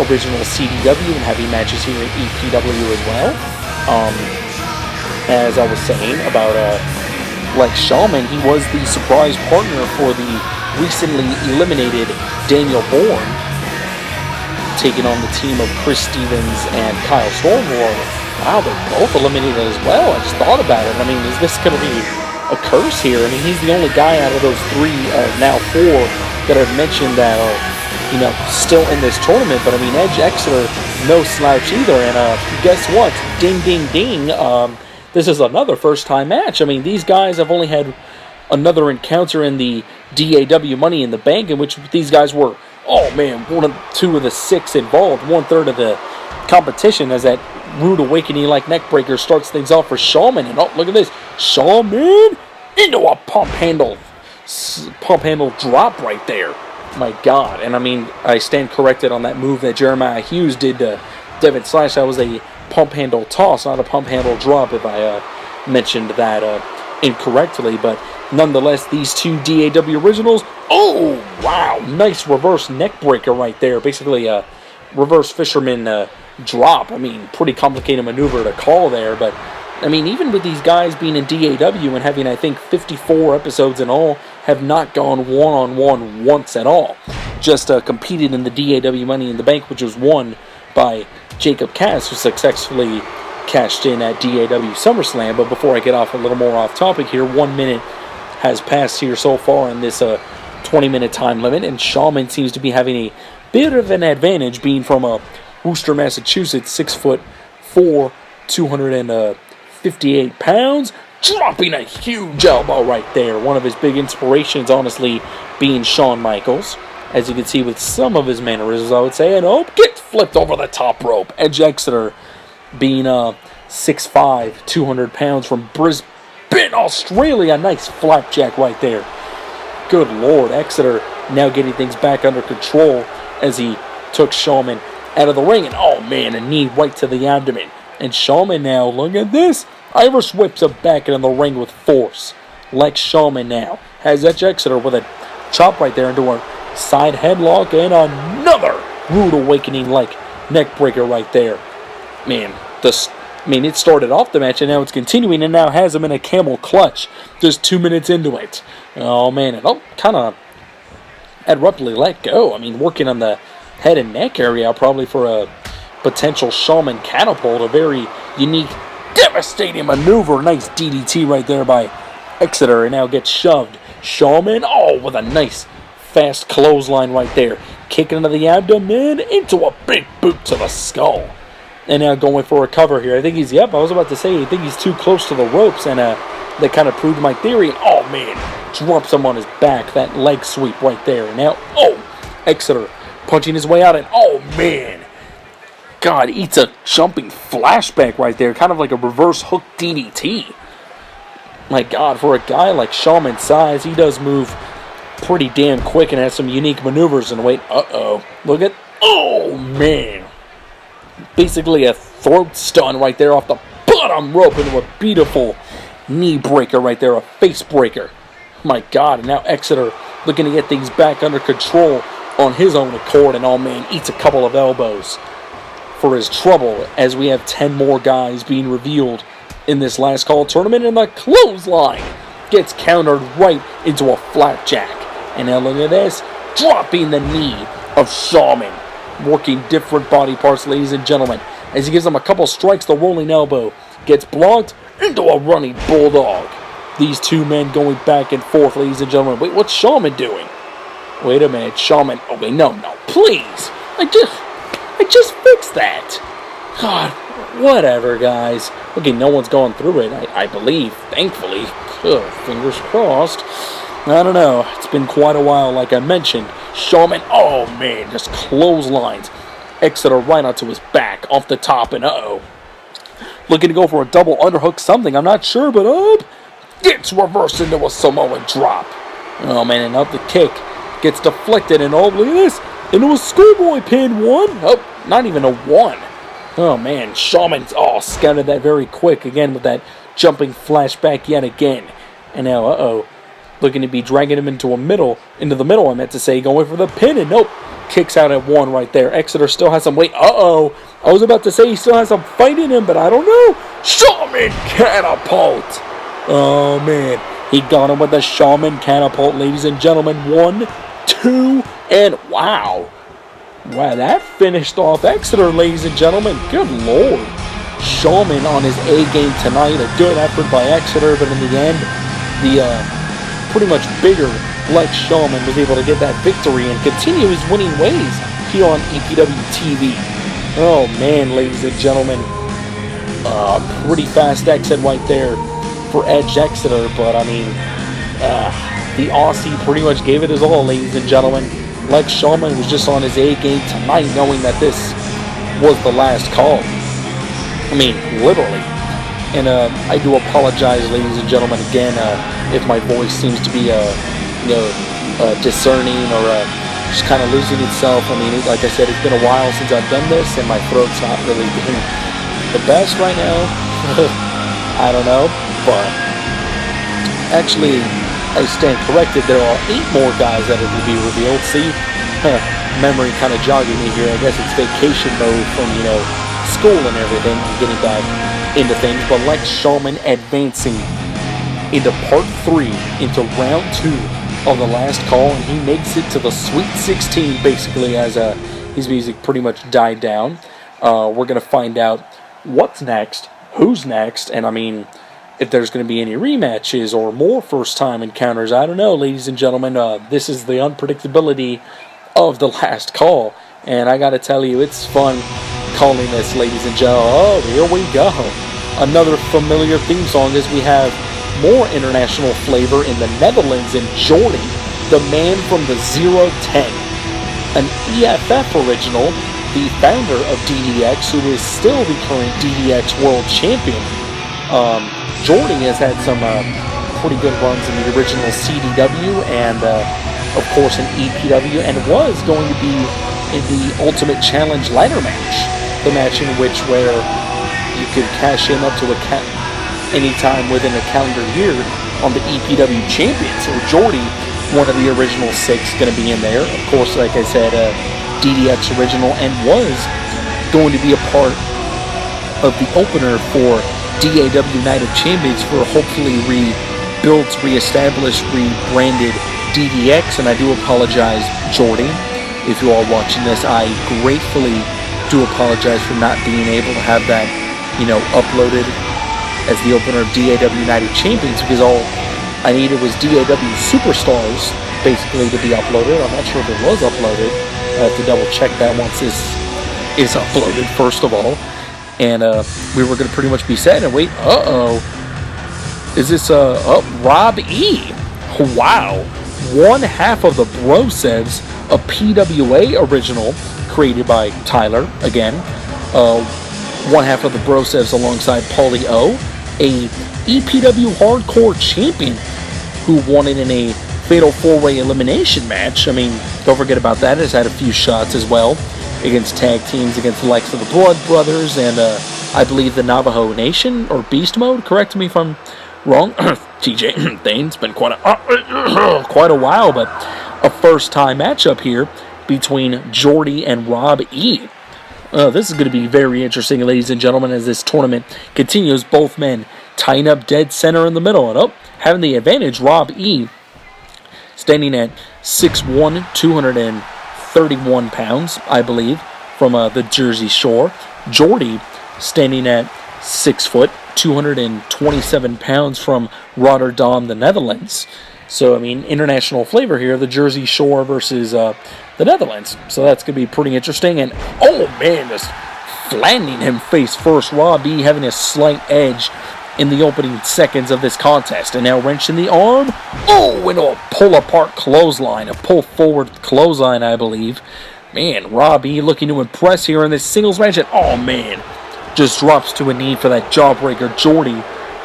original CDW and having matches here in EPW as well. As I was saying about like Shaman, he was the surprise partner for the recently eliminated Daniel Bourne, taking on the team of Chris Stevens and Kyle Stormwar. Wow, they're both eliminated as well. I just thought about it. I mean, is this going to be a curse here? I mean, he's the only guy out of those three, now four, that I've mentioned that are, still in this tournament. But I mean, Edge Exeter, no slouch either. And guess what? Ding, ding, ding. This is another first-time match. I mean, these guys have only had another encounter in the DAW Money in the Bank, in which these guys were, two of the six involved, 1/3 of the competition, as that Rude Awakening like neckbreaker starts things off for Shaman. And look at this, Shaman into a pump handle drop right there. My God. And I mean, I stand corrected on that move that Jeremiah Hughes did to Devin Slash. That was a pump handle toss, not a pump handle drop, if I mentioned that incorrectly. But nonetheless, these two DAW originals, oh wow, nice reverse neckbreaker right there, basically a reverse fisherman drop. I mean, pretty complicated maneuver to call there, but I mean, even with these guys being in DAW and having, I think, 54 episodes in all, have not gone one-on-one once at all. Just competed in the DAW Money in the Bank, which was won by Jacob Cass, who successfully cashed in at DAW SummerSlam. But before I get off a little more off topic here, 1 minute has passed here so far in this 20-minute time limit, and Shaman seems to be having a bit of an advantage, being from Worcester, Massachusetts, 6'4", 258 pounds, dropping a huge elbow right there. One of his big inspirations, honestly, being Shawn Michaels, as you can see with some of his mannerisms, I would say. And gets flipped over the top rope. Edge Exeter, being 6'5", 200 pounds from Brisbane, Australia. Nice flapjack right there. Good Lord, Exeter now getting things back under control as he took Shaman out of the ring. And a knee right to the abdomen. And Shaman now, look at this, Irish whips him back into the ring with force. Like Shaman now has Edge Exeter with a chop right there into a side headlock, and another Rude Awakening like neck breaker right there. Man, it started off the match and now it's continuing, and now has him in a camel clutch just 2 minutes into it. Oh man, and kind of abruptly let go. I mean, working on the head and neck area probably for a potential Shaman catapult. A very unique, devastating maneuver. Nice DDT right there by Exeter, and now gets shoved. Shaman, with a nice fast clothesline right there. Kicking into the abdomen, into a big boot to the skull. And now going for a cover here. I think he's, I was about to say, I think he's too close to the ropes, and that kind of proved my theory. Drops him on his back. That leg sweep right there. And now, Exeter punching his way out, and God, eats a jumping flashback right there. Kind of like a reverse hook DDT. My God, for a guy like Shaman's size, he does move pretty damn quick and has some unique maneuvers. And wait, look at, man. Basically a throat stun right there off the bottom rope into a beautiful knee breaker right there, a face breaker. My God, and now Exeter looking to get things back under control on his own accord, and eats a couple of elbows for his trouble, as we have 10 more guys being revealed in this last call tournament, and the clothesline gets countered right into a flapjack. And now look at this, dropping the knee of Shaman, working different body parts, ladies and gentlemen. As he gives him a couple strikes, the rolling elbow gets blocked into a running bulldog. These two men going back and forth, ladies and gentlemen. Wait, what's Shaman doing? Wait a minute, Shaman. Oh wait, no, please. I just fixed that. God, whatever, guys. Okay, no one's gone through it, I believe, thankfully. Ugh, fingers crossed. I don't know. It's been quite a while, like I mentioned. Shaman, oh man, just clotheslines. Exeter right onto his back, off the top, and looking to go for a double underhook something, I'm not sure, but up. Gets reversed into a Samoan drop. Oh man, and up the kick. Gets deflected, and look at this. Into a schoolboy pin, one. Oh, not even a one. Oh man, Shaman, scouted that very quick again with that jumping flashback yet again. And now, looking to be dragging him into the middle, I meant to say, going for the pin, and nope. Kicks out at one right there. Exeter still has some weight. I was about to say he still has some fight in him, but I don't know. Shaman catapult. Oh man, he got him with the Shaman catapult, ladies and gentlemen. 1, 2, and wow. Wow, that finished off Exeter, ladies and gentlemen. Good lord. Shaman on his A game tonight. A good effort by Exeter, but in the end, the pretty much bigger Lex Shaman was able to get that victory and continue his winning ways here on EPW TV. Oh man, ladies and gentlemen. Pretty fast exit right there for Edge Exeter, but I mean, the Aussie pretty much gave it his all, ladies and gentlemen. Lex Shaman was just on his A game tonight, knowing that this was the last call. I mean, literally. And I do apologize, ladies and gentlemen, again, if my voice seems to be, discerning or just kind of losing itself. I mean, like I said, it's been a while since I've done this, and my throat's not really being the best right now. I don't know, but actually, I stand corrected. There are 8 more guys that are to be revealed. See, memory kind of jogging me here. I guess it's vacation mode from, school and everything, getting back into things. But Lex Shaman advancing into part 3, into round 2 of the last call, and he makes it to the Sweet 16, basically, as his music pretty much died down. We're going to find out what's next, who's next, and I mean, if there's going to be any rematches or more first-time encounters. I don't know, ladies and gentlemen. This is the unpredictability of the last call, and I got to tell you, it's fun calling this, ladies and gentlemen. Oh, here we go. Another familiar theme song as we have more international flavor in the Netherlands, and Jordy, the man from the 010, an EFF original, the founder of DDX, who is still the current DDX World Champion. Jordy has had some pretty good runs in the original CDW and, of course, in EPW, and was going to be in the Ultimate Challenge ladder match, the match in which where you could cash in up to anytime within a calendar year on the EPW champion. So Jordy, one of the original 6, going to be in there. Of course, like I said, DDX original, and was going to be a part of the opener for DAW Night of Champions for hopefully rebuilt, reestablished, rebranded DDX. And I do apologize, Jordy, if you are watching this. I gratefully do apologize for not being able to have that, uploaded as the opener of DAW United Champions, because all I needed was DAW Superstars, basically, to be uploaded. I'm not sure if it was uploaded. I have to double check that once this is uploaded, first of all. And we were going to pretty much be set. And wait, is this Rob E? Wow. One half of the Brosevs, a PWA original created by Tyler, again. One half of the Brosevs alongside Paulie O, a EPW Hardcore champion who won it in a Fatal 4-Way elimination match. I mean, don't forget about that. Has had a few shots as well against tag teams, against the likes of the Blood Brothers and I believe the Navajo Nation, or Beast Mode. Correct me if I'm wrong. TJ Thane, it's been quite a while, but a first-time matchup here between Jordy and Rob E. This is going to be very interesting, ladies and gentlemen, as this tournament continues. Both men tying up dead center in the middle, and having the advantage, Rob E. standing at 6'1", 231 pounds, I believe, from the Jersey Shore. Jordy standing at 6 foot, 227 pounds from Rotterdam, the Netherlands. So, I mean, international flavor here, the Jersey Shore versus the Netherlands. So that's going to be pretty interesting. And, oh, man, just flattening him face first. Rob E having a slight edge in the opening seconds of this contest. And now wrenching the arm. Oh, into a pull-apart clothesline. A pull-forward clothesline, I believe. Man, Rob E looking to impress here in this singles match. And, oh, man, just drops to a knee for that jawbreaker. Jordy,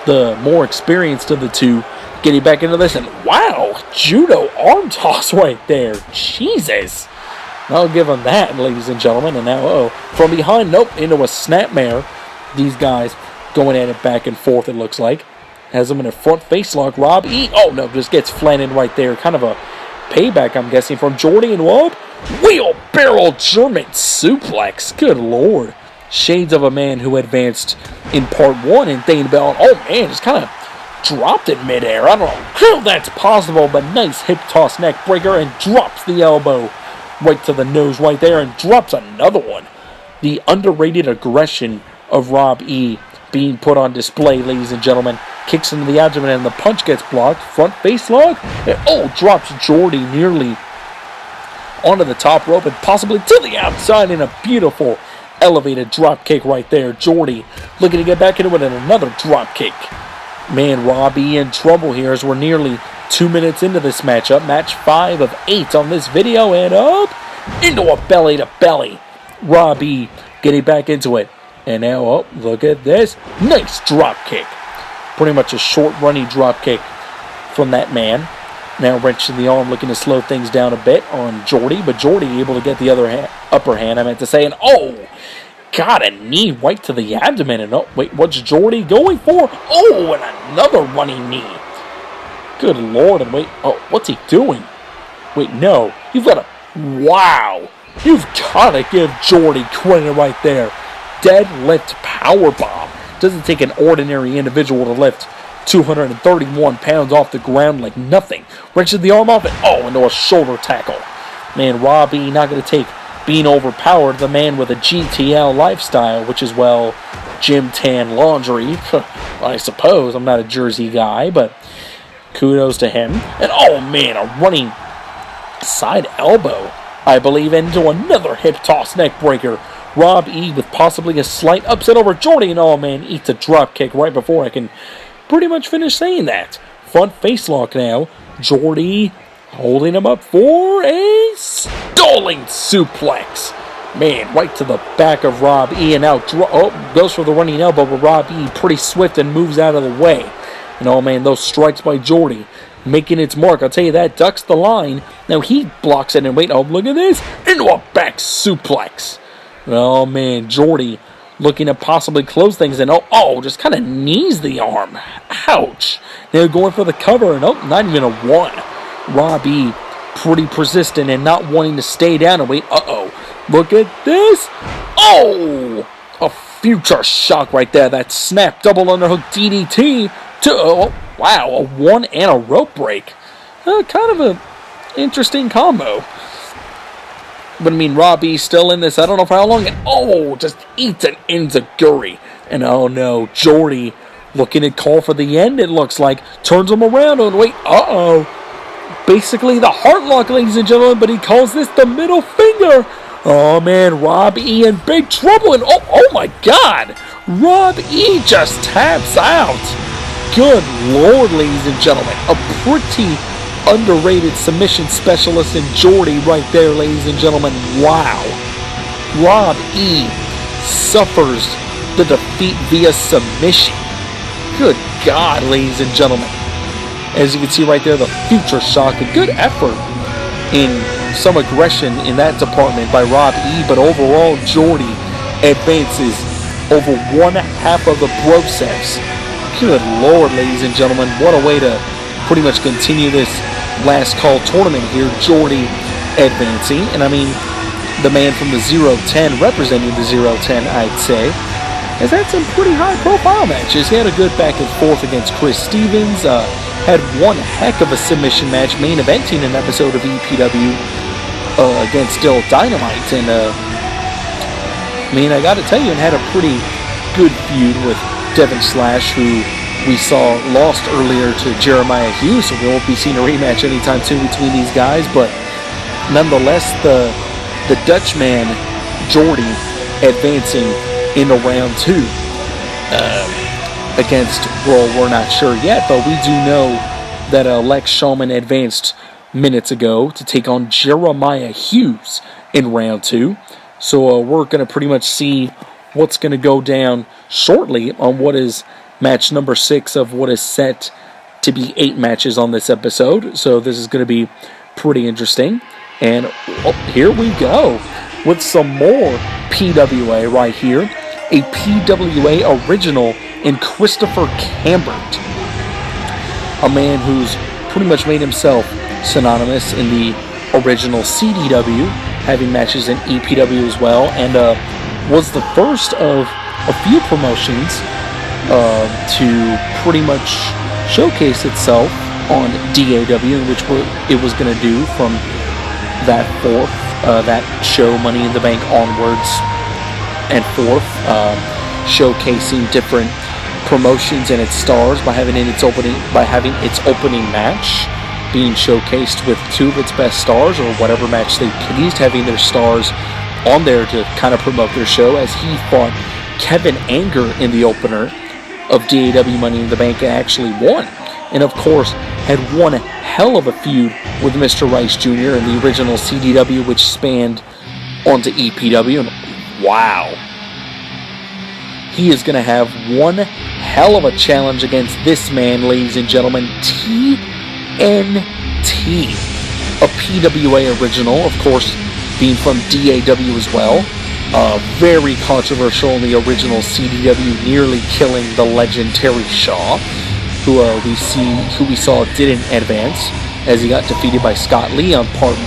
the more experienced of the two, getting back into this. And, wow, judo arm toss right there. Jesus. I'll give him that, ladies and gentlemen. And now, from behind, nope, into a snapmare. These guys going at it back and forth, it looks like. Has him in a front face lock. Rob E. Oh, no, just gets flattened right there. Kind of a payback, I'm guessing, from Jordy and Rob. Wheelbarrow German suplex. Good Lord. Shades of a man who advanced in part 1 in Thane Bell. Oh, man, just kind of dropped it midair. I don't know how that's possible, but nice hip toss neck breaker and drops the elbow right to the nose right there and drops another one. The underrated aggression of Rob E being put on display, ladies and gentlemen. Kicks into the abdomen and the punch gets blocked. Front face lock. And, drops Jordy nearly onto the top rope and possibly to the outside in a beautiful elevated drop kick right there. Jordy looking to get back into it and another drop kick. Man, Rob E in trouble here as we're nearly 2 minutes into this matchup. Match 5 of 8 on this video. And up into a belly to belly. Rob E getting back into it. And now, look at this. Nice drop kick. Pretty much a short running drop kick from that man. Now wrenching the arm, looking to slow things down a bit on Jordy. But Jordy able to get the other upper hand, I meant to say. And got a knee right to the abdomen. And wait, what's Jordy going for? Oh, and another running knee. Good Lord. And wait, what's he doing? Wait, no. You've got to, wow. You've got to give Jordy credit right there. Deadlift powerbomb. Doesn't take an ordinary individual to lift 231 pounds off the ground like nothing. Wrenches the arm off and into a shoulder tackle. Man, Rob E not going to take being overpowered. The man with a GTL lifestyle, which is, well, gym tan laundry. I suppose. I'm not a Jersey guy, but kudos to him. And, man, a running side elbow, I believe, into another hip toss neck breaker. Rob E with possibly a slight upset over Jordy, and man, eats a drop kick right before I can pretty much finish saying that. Front face lock now. Jordy holding him up for a stalling suplex. Man, right to the back of Rob E, and out goes for the running elbow, but Rob E pretty swift and moves out of the way. And man, those strikes by Jordy making its mark. I'll tell you that. Ducks the line. Now he blocks it, and wait, look at this. Into a back suplex. Oh, man, Jordy looking to possibly close things, and just kind of knees the arm. Ouch. Now going for the cover, and not even a one. Rob E pretty persistent and not wanting to stay down, and wait, look at this. A future shock right there. That snap double underhook DDT to, wow, a one and a rope break. Kind of a interesting combo. But, I mean, Rob E still in this, I don't know for how long, and just eats an enziguri. And, no, Jordy looking to call for the end, it looks like. Turns him around, and wait, basically the heart lock, ladies and gentlemen, but he calls this the middle finger. Oh, man, Rob E in big trouble, and oh my God, Rob E just taps out. Good Lord, ladies and gentlemen, a pretty underrated submission specialist in Jordy right there, ladies and gentlemen. Wow. Rob E suffers the defeat via submission. Good God, ladies and gentlemen. As you can see right there, the future shock. A good effort in some aggression in that department by Rob E, but overall, Jordy advances over one half of the process. Good Lord, ladies and gentlemen. What a way to pretty much continue this last call tournament here. Jordy advancing, and I mean the man from the 0-10 representing the 0-10, I'd say. has had some pretty high-profile matches. He had a good back and forth against Chris Stevens. Had one heck of a submission match, main eventing an episode of EPW against Dill Dynamite. And, I got to tell you, it had a pretty good feud with Devin Slash, who we saw lost earlier to Jeremiah Hughes, so we won't be seeing a rematch anytime soon between these guys. But nonetheless, the Dutchman, Jordy, advancing into round 2 against, well, we're not sure yet, but we do know that Lex Shulman advanced minutes ago to take on Jeremiah Hughes in round 2. So we're going to pretty much see what's going to go down shortly on what is match number 6 of what is set to be 8 matches on this episode. So this is going to be pretty interesting. And here we go with some more PWA right here. A PWA original in Christopher Cambert. A man who's pretty much made himself synonymous in the original CDW, having matches in EPW as well, and was the first of a few promotions to pretty much showcase itself on DAW, in which it was going to do from that show, Money in the Bank onwards and forth, showcasing different promotions and its stars by having its opening match being showcased with 2 of its best stars, or whatever match they pleased, having their stars on there to kind of promote their show, as he fought Kevin Anger in the opener of DAW Money in the Bank and actually won. And of course, had one hell of a feud with Mr. Rice Jr. in the original CDW, which spanned onto EPW. And wow, he is going to have one hell of a challenge against this man, ladies and gentlemen, TNT, a PWA original, of course, being from DAW as well. Very controversial in the original CDW, nearly killing the legend Terry Shaw, who we saw didn't advance, as he got defeated by Scott Lee on part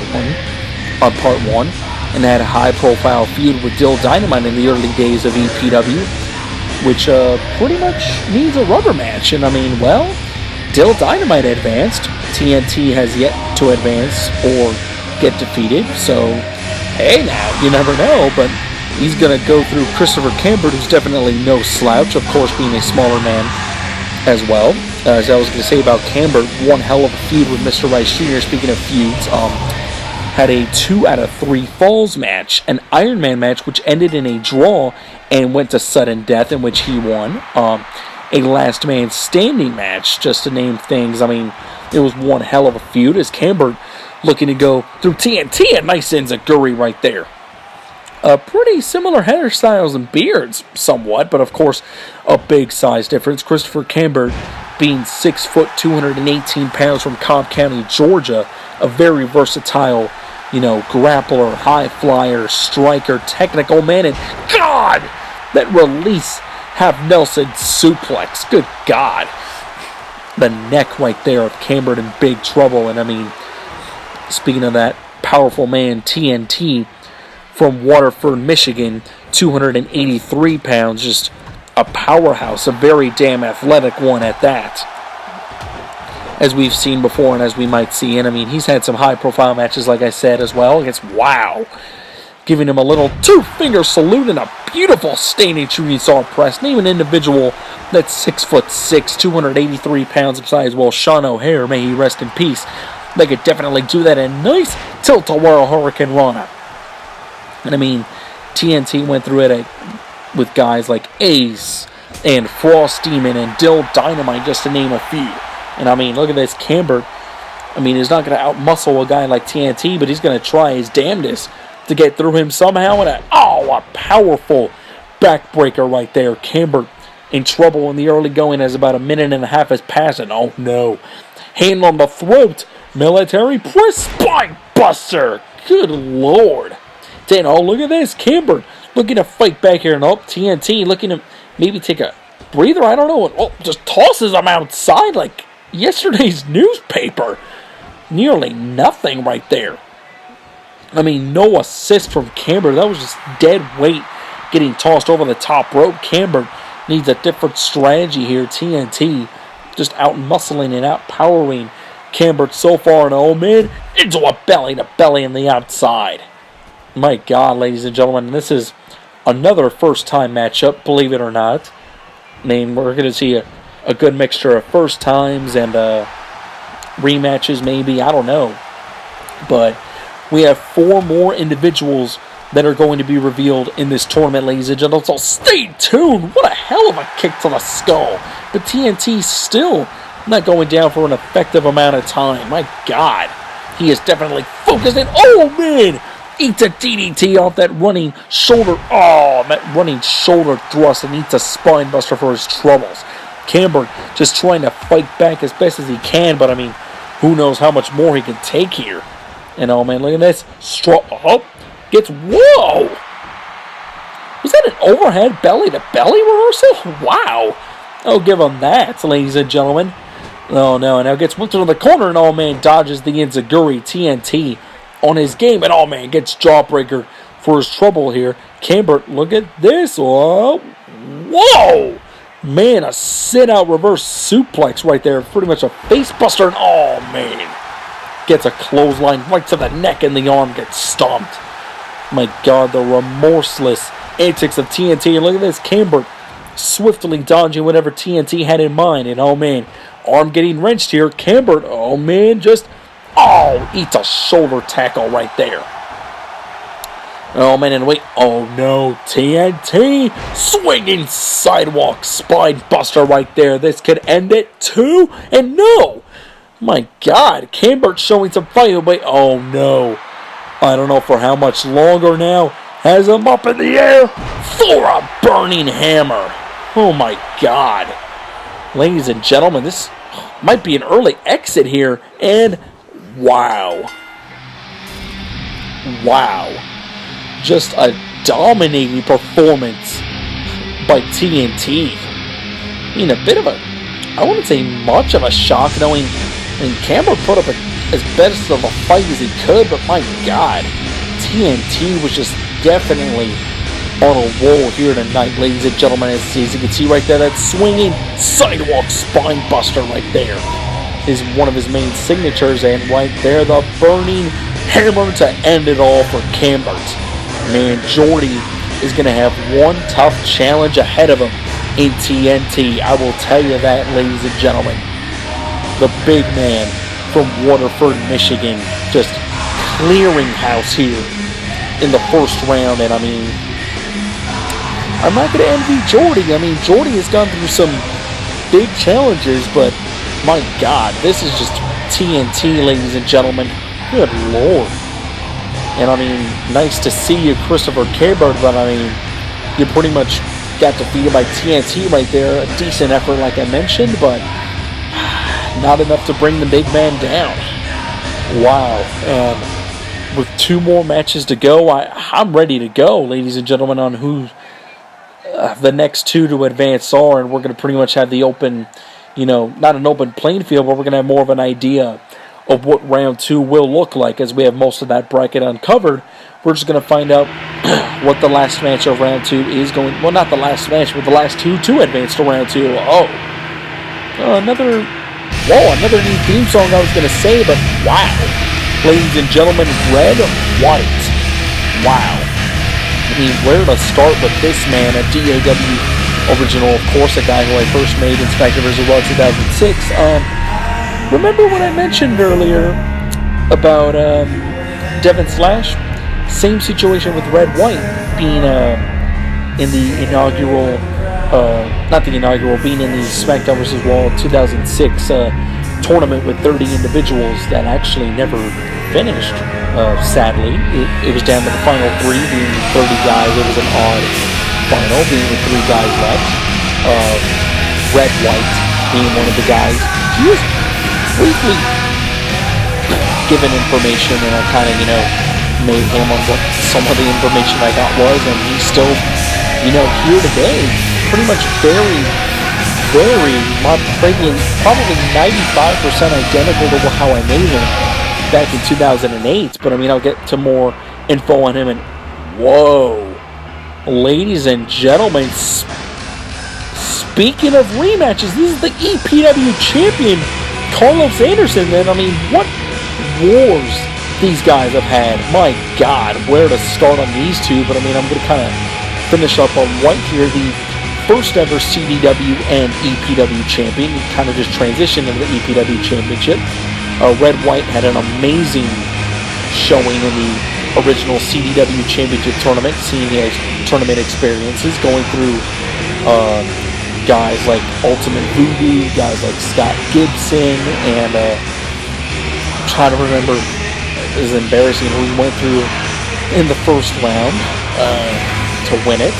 one, and had a high-profile feud with Dill Dynamite in the early days of EPW, which pretty much needs a rubber match. And Dill Dynamite advanced. TNT has yet to advance or get defeated. So, hey, now you never know, but he's going to go through Christopher Cambert, who's definitely no slouch, of course, being a smaller man as well. As I was going to say about Cambert, one hell of a feud with Mr. Rice Jr. Speaking of feuds, had a 2 out of 3 falls match, an Iron Man match, which ended in a draw and went to sudden death, in which he won. A last man standing match, just to name things. It was one hell of a feud, as Cambert looking to go through TNT, a nice enziguri right there. Pretty similar hairstyles and beards, somewhat, but of course, a big size difference. Christopher Cambert being 6 foot, 218 pounds from Cobb County, Georgia, a very versatile, grappler, high flyer, striker, technical man, and God, that release half Nelson suplex, good God. The neck right there of Cambert in big trouble. And speaking of that powerful man, TNT, from Waterford, Michigan, 283 pounds, just a powerhouse, a very damn athletic one at that, as we've seen before and as we might see. And he's had some high-profile matches, like I said, as well, against Wow, giving him a little 2-finger salute and a beautiful standing shooting star press. Name an individual that's 6'6", 283 pounds of size. Well, Sean O'Hare, may he rest in peace, they could definitely do that in nice tilt-a-whirl Hurricane Rana. And TNT went through it with guys like Ace and Frost Demon and Dill Dynamite, just to name a few. And look at this, Cambert. He's not going to outmuscle a guy like TNT, but he's going to try his damnedest to get through him somehow. And a powerful backbreaker right there. Cambert in trouble in the early going, as about a minute and a half has passed. And oh no, hand on the throat, military press spine buster. Good Lord. Then, look at this, Cambert looking to fight back here, and TNT looking to maybe take a breather, I don't know, and just tosses him outside like yesterday's newspaper. Nearly nothing right there. No assist from Cambert. That was just dead weight getting tossed over the top rope. Camber needs a different strategy here. TNT just out-muscling and out-powering Camber so far. And oh man, into a belly-to-belly on the outside. My God, ladies and gentlemen, this is another first-time matchup, believe it or not. I mean, we're going to see a good mixture of first times and rematches maybe, I don't know. But we have 4 more individuals that are going to be revealed in this tournament, ladies and gentlemen. So stay tuned. What a hell of a kick to the skull. But TNT still not going down for an effective amount of time. My God. He is definitely focusing. Oh, man. Eats a DDT off that running shoulder. Oh, that running shoulder thrust, and eats a spine buster for his troubles. Camber just trying to fight back as best as he can, but I mean, who knows how much more he can take here. And oh man, look at this. Gets, whoa! Was that an overhead belly-to-belly reversal? Wow. I'll give him that, ladies and gentlemen. Oh no, now gets whipped into the corner, and oh man, dodges the Enziguri. TNT on his game, and oh man, gets jawbreaker for his trouble here. Camber, look at this. Oh, whoa! Man, a sit-out reverse suplex right there. Pretty much a face buster, and oh man, gets a clothesline right to the neck, and the arm gets stomped. My God, the remorseless antics of TNT. And look at this, Camber swiftly dodging whatever TNT had in mind, and oh man, arm getting wrenched here. Camber, oh man, just eats a shoulder tackle right there. Oh man, and wait, oh no, TNT swinging sidewalk spine buster right there. This could end it too, and no, my God, Camber showing some fight. Wait, oh no, I don't know for how much longer now. Has him up in the air for a burning hammer. Oh my God, ladies and gentlemen, this might be an early exit here, and wow. Just a dominating performance by TNT. I mean, a bit of a, I wouldn't say much of a shock, knowing, Camber put up as best of a fight as he could, but my God, TNT was just definitely on a roll here tonight, ladies and gentlemen. As you can see right there, that swinging sidewalk spine buster right there is one of his main signatures, and right there, the burning hammer to end it all for Camber. Man, Jordy is going to have one tough challenge ahead of him in TNT. I will tell you that, ladies and gentlemen. The big man from Waterford, Michigan, just clearing house here in the first round. And I mean, I'm not going to envy Jordy. I mean, Jordy has gone through some big challenges, but my God, this is just TNT, ladies and gentlemen. Good Lord. And I mean, nice to see you, Christopher Camber, but I mean, you pretty much got defeated by TNT right there. A decent effort, like I mentioned, but not enough to bring the big man down. Wow. And with 2 more matches to go, I'm ready to go, ladies and gentlemen, on who the next 2 to advance are, and we're going to pretty much have the open, not an open playing field, but we're going to have more of an idea of what round 2 will look like, as we have most of that bracket uncovered. We're just going to find out what the last match of round 2 is going. Well, not the last match, but the last 2 to advance to round 2. Another new theme song I was going to say, but wow. Ladies and gentlemen, Red White. Wow. I mean, where to start with this man? A DAW original, of course, a guy who I first made in Spectacles of Raw 2006. Remember what I mentioned earlier about Devin Slash? Same situation with Red White being in the inaugural, being in the SmackDown vs. Raw 2006 tournament with 30 individuals that actually never finished, sadly. It was down to the final 3 being 30 guys. It was an odd final, being with 3 guys left. Red White being one of the guys. He was briefly given information, and I kind of, made him on what some of the information I got was, and he's still, here today, pretty much very, probably 95% identical to how I made him back in 2008, but I mean, I'll get to more info on him, and whoa, ladies and gentlemen, speaking of rematches, this is the EPW champion, Carlos Anderson, man. I mean, what wars these guys have had. My God, where to start on these two, but I mean, I'm going to kind of finish up on White here, the first ever CDW and EPW champion. He kind of just transitioned into the EPW championship. Red White had an amazing showing in the original CDW championship tournament, seeing his tournament experiences, going through guys like Ultimate Voodoo, guys like Scott Gibson, and I'm trying to remember, it was embarrassing who he went through in the first round to win it.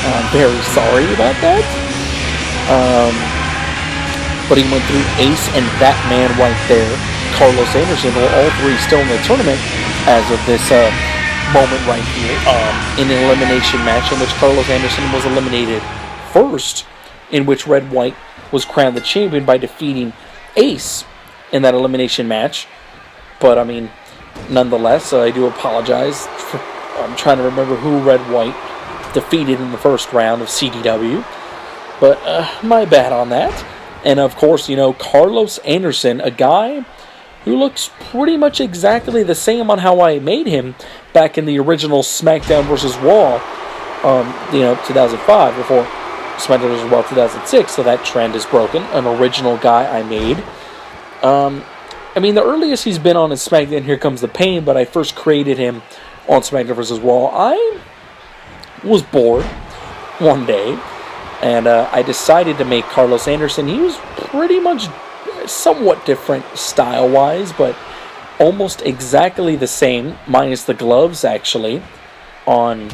I'm very sorry about that. But he went through Ace and that man right there, Carlos Anderson, were all three still in the tournament as of this moment right here, in an elimination match in which Carlos Anderson was eliminated first, in which Red White was crowned the champion by defeating Ace in that elimination match. But I mean, nonetheless, I do apologize for, I'm trying to remember who Red White defeated in the first round of CDW, but my bad on that. And of course, you know, Carlos Anderson, a guy who looks pretty much exactly the same on how I made him back in the original SmackDown vs. Raw, 2005, before SmackDown vs. Raw 2006, so that trend is broken. An original guy I made. I mean, the earliest he's been on is SmackDown Here Comes the Pain, but I first created him on SmackDown vs. Raw. I was bored one day, and I decided to make Carlos Anderson. He was pretty much somewhat different style-wise, but almost exactly the same, minus the gloves, actually, on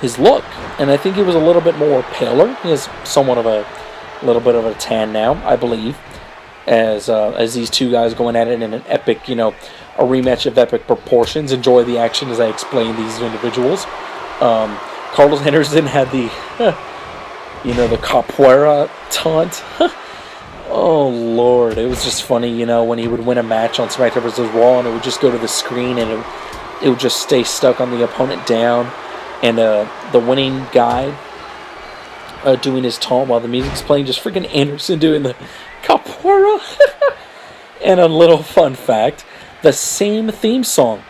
his look. And I think he was a little bit more paler. He has somewhat of a little bit of a tan now, I believe, as these two guys going at it in an epic, a rematch of epic proportions. Enjoy the action as I explain these individuals. Carlos Anderson had the, the capoeira taunt. Oh, Lord. It was just funny, when he would win a match on SmackDown vs. Raw, and it would just go to the screen, and it would just stay stuck on the opponent down. And the winning guy doing his taunt while the music's playing, just freaking Anderson doing the capoeira. And a little fun fact, the same theme song,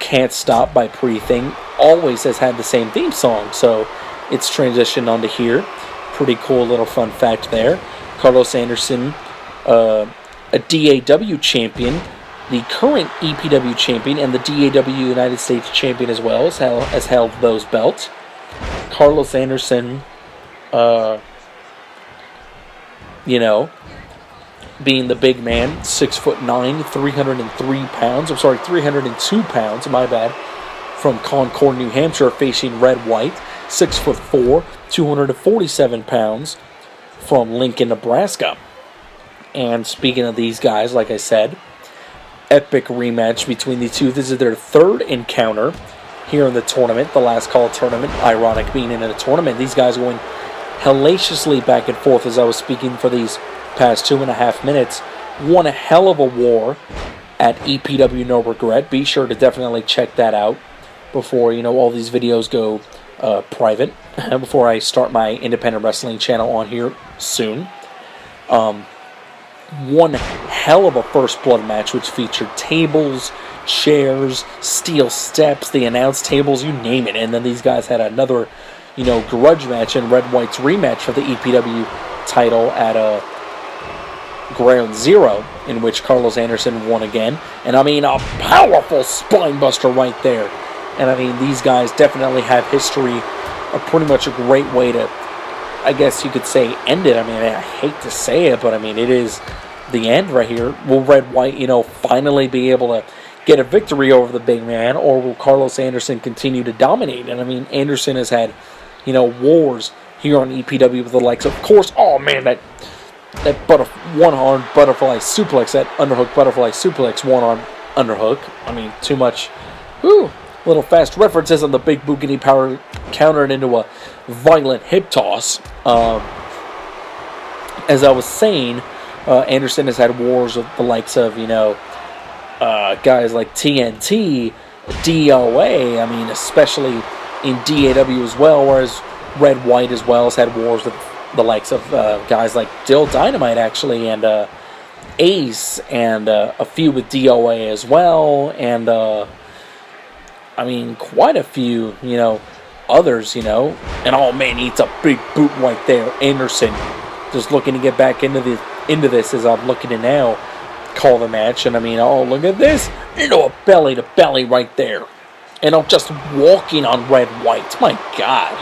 Can't Stop by Pre-Thing, always has had the same theme song, so it's transitioned onto here. Pretty cool little fun fact there. Carlos Anderson, a DAW champion, the current EPW champion, and the DAW United States champion as well, has held those belts. Carlos Anderson, being the big man, 6'9", 303 pounds. 302 pounds, my bad. From Concord, New Hampshire, facing Red White, 6'4", 247 pounds. From Lincoln, Nebraska. And speaking of these guys, like I said, epic rematch between the two. This is their third encounter here in the tournament, the last call tournament. Ironic being in a tournament. These guys going hellaciously back and forth as I was speaking for these past 2.5 minutes. One hell of a war at EPW No Regret. Be sure to definitely check that out before, all these videos go private, before I start my independent wrestling channel on here soon. One hell of a first blood match, which featured tables, chairs, steel steps, the announce tables, you name it. And then these guys had another, grudge match in Red White's rematch for the EPW title at Ground Zero, in which Carlos Anderson won again. And I mean, a powerful spine buster right there. And I mean, these guys definitely have history, pretty much a great way to, I guess you could say, end it. I mean, I hate to say it, but I mean, it is the end right here. Will Red White, finally be able to get a victory over the big man, or will Carlos Anderson continue to dominate? And I mean, Anderson has had, wars here on EPW with the likes of course, oh man, that one-arm butterfly suplex, that underhook butterfly suplex, one-arm underhook. I mean, too much. Whew. Little fast references on the big Bugatti power countered into a violent hip toss. As I was saying, Anderson has had wars with the likes of, guys like TNT, DOA. I mean, especially in DAW as well, whereas Red White as well has had wars with the likes of guys like Dill Dynamite, actually, and Ace, and a few with DOA as well, and I mean, quite a few, others, and oh man, he eats a big boot right there. Anderson just looking to get back into this as I'm looking to now call the match, and I mean, oh, look at this, into a belly to belly right there, and I'm just walking on Red White. My God,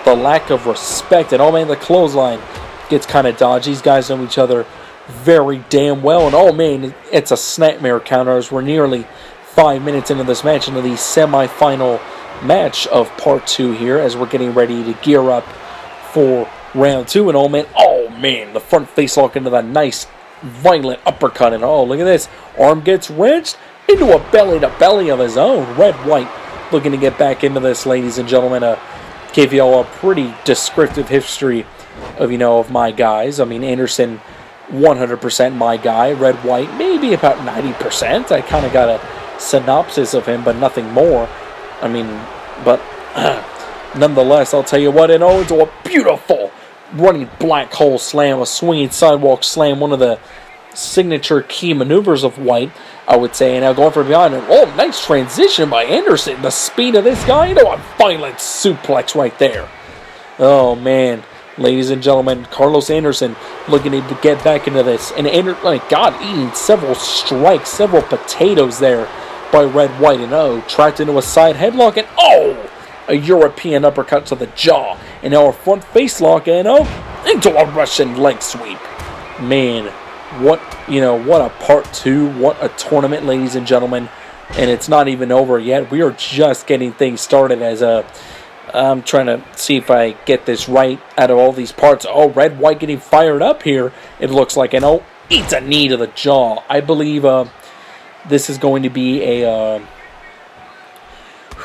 the lack of respect, and oh man, the clothesline gets kind of dodgy. These guys know each other very damn well, and oh man, it's a snapmare counter as we're nearly 5 minutes into this match, into the semi-final match of part 2 here, as we're getting ready to gear up for round 2. And oh man, the front face lock into that nice violent uppercut, and oh, look at this, arm gets wrenched into a belly to belly of his own. Red White looking to get back into this, ladies and gentlemen. Gave you all a pretty descriptive history of of my guys. I mean, Anderson 100% my guy, Red White maybe about 90%. I kind of got a synopsis of him, but nothing more. I mean, but nonetheless, I'll tell you what, and into a beautiful running black hole slam, a swinging sidewalk slam, one of the signature key maneuvers of White, I would say. And now going from behind, and oh, nice transition by Anderson. The speed of this guy, a violent suplex right there. Oh man, ladies and gentlemen, Carlos Anderson looking to get back into this, and my God, eating several strikes, several potatoes there by Red White, and trapped into a side headlock, and a European uppercut to the jaw, and now a front face lock, and into a Russian leg sweep. Man, what a part 2, what a tournament, ladies and gentlemen, and it's not even over yet. We are just getting things started as I'm trying to see if I get this right out of all these parts. Oh, Red White getting fired up here, it looks like, and eats a knee to the jaw. I believe this is going to be a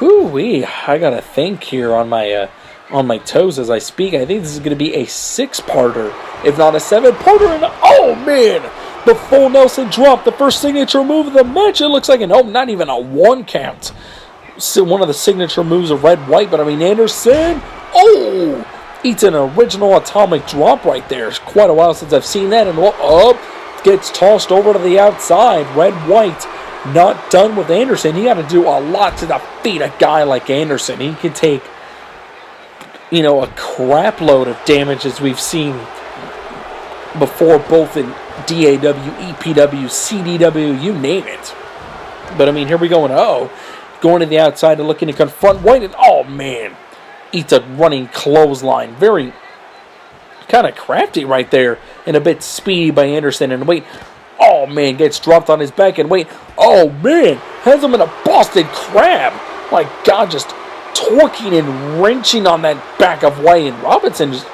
I gotta think here on my toes as I speak. I think this is going to be a 6-parter, if not a 7-parter. And oh man, the full Nelson drop, the first signature move of the match. It looks like not even a 1 count. So one of the signature moves of Red White, but I mean, Anderson, eats an original atomic drop right there. It's quite a while since I've seen that, and gets tossed over to the outside. Red White not done with Anderson. He got to do a lot to defeat a guy like Anderson. He can take, a crap load of damage, as we've seen before, both in DAW, EPW, CDW, you name it. But I mean, here we go, and going to the outside and looking to confront White, and oh man, eats a running clothesline. Very kind of crafty right there, and a bit speedy by Anderson, and Wait, oh man, gets dropped on his back, and Wait, oh man, has him in a Boston Crab. My God, just torquing and wrenching on that back of White, and Robinson just,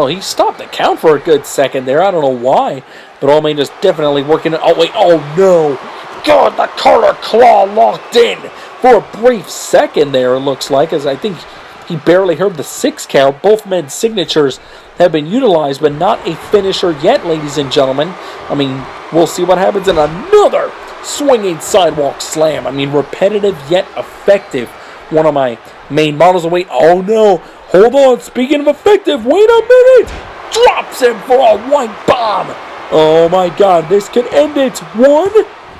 he stopped the count for a good second there. I don't know why, but man, just definitely working it. Oh wait, oh no, God, the Carter Claw locked in for a brief second there, it looks like, as I think he barely heard the 6 count. Both men's signatures have been utilized, but not a finisher yet, ladies and gentlemen. I mean, we'll see what happens in another swinging sidewalk slam. I mean, repetitive yet effective. One of my main models. Wait, oh no, hold on, speaking of effective, wait a minute, drops him for a White bomb. Oh my God, this could end it. 1,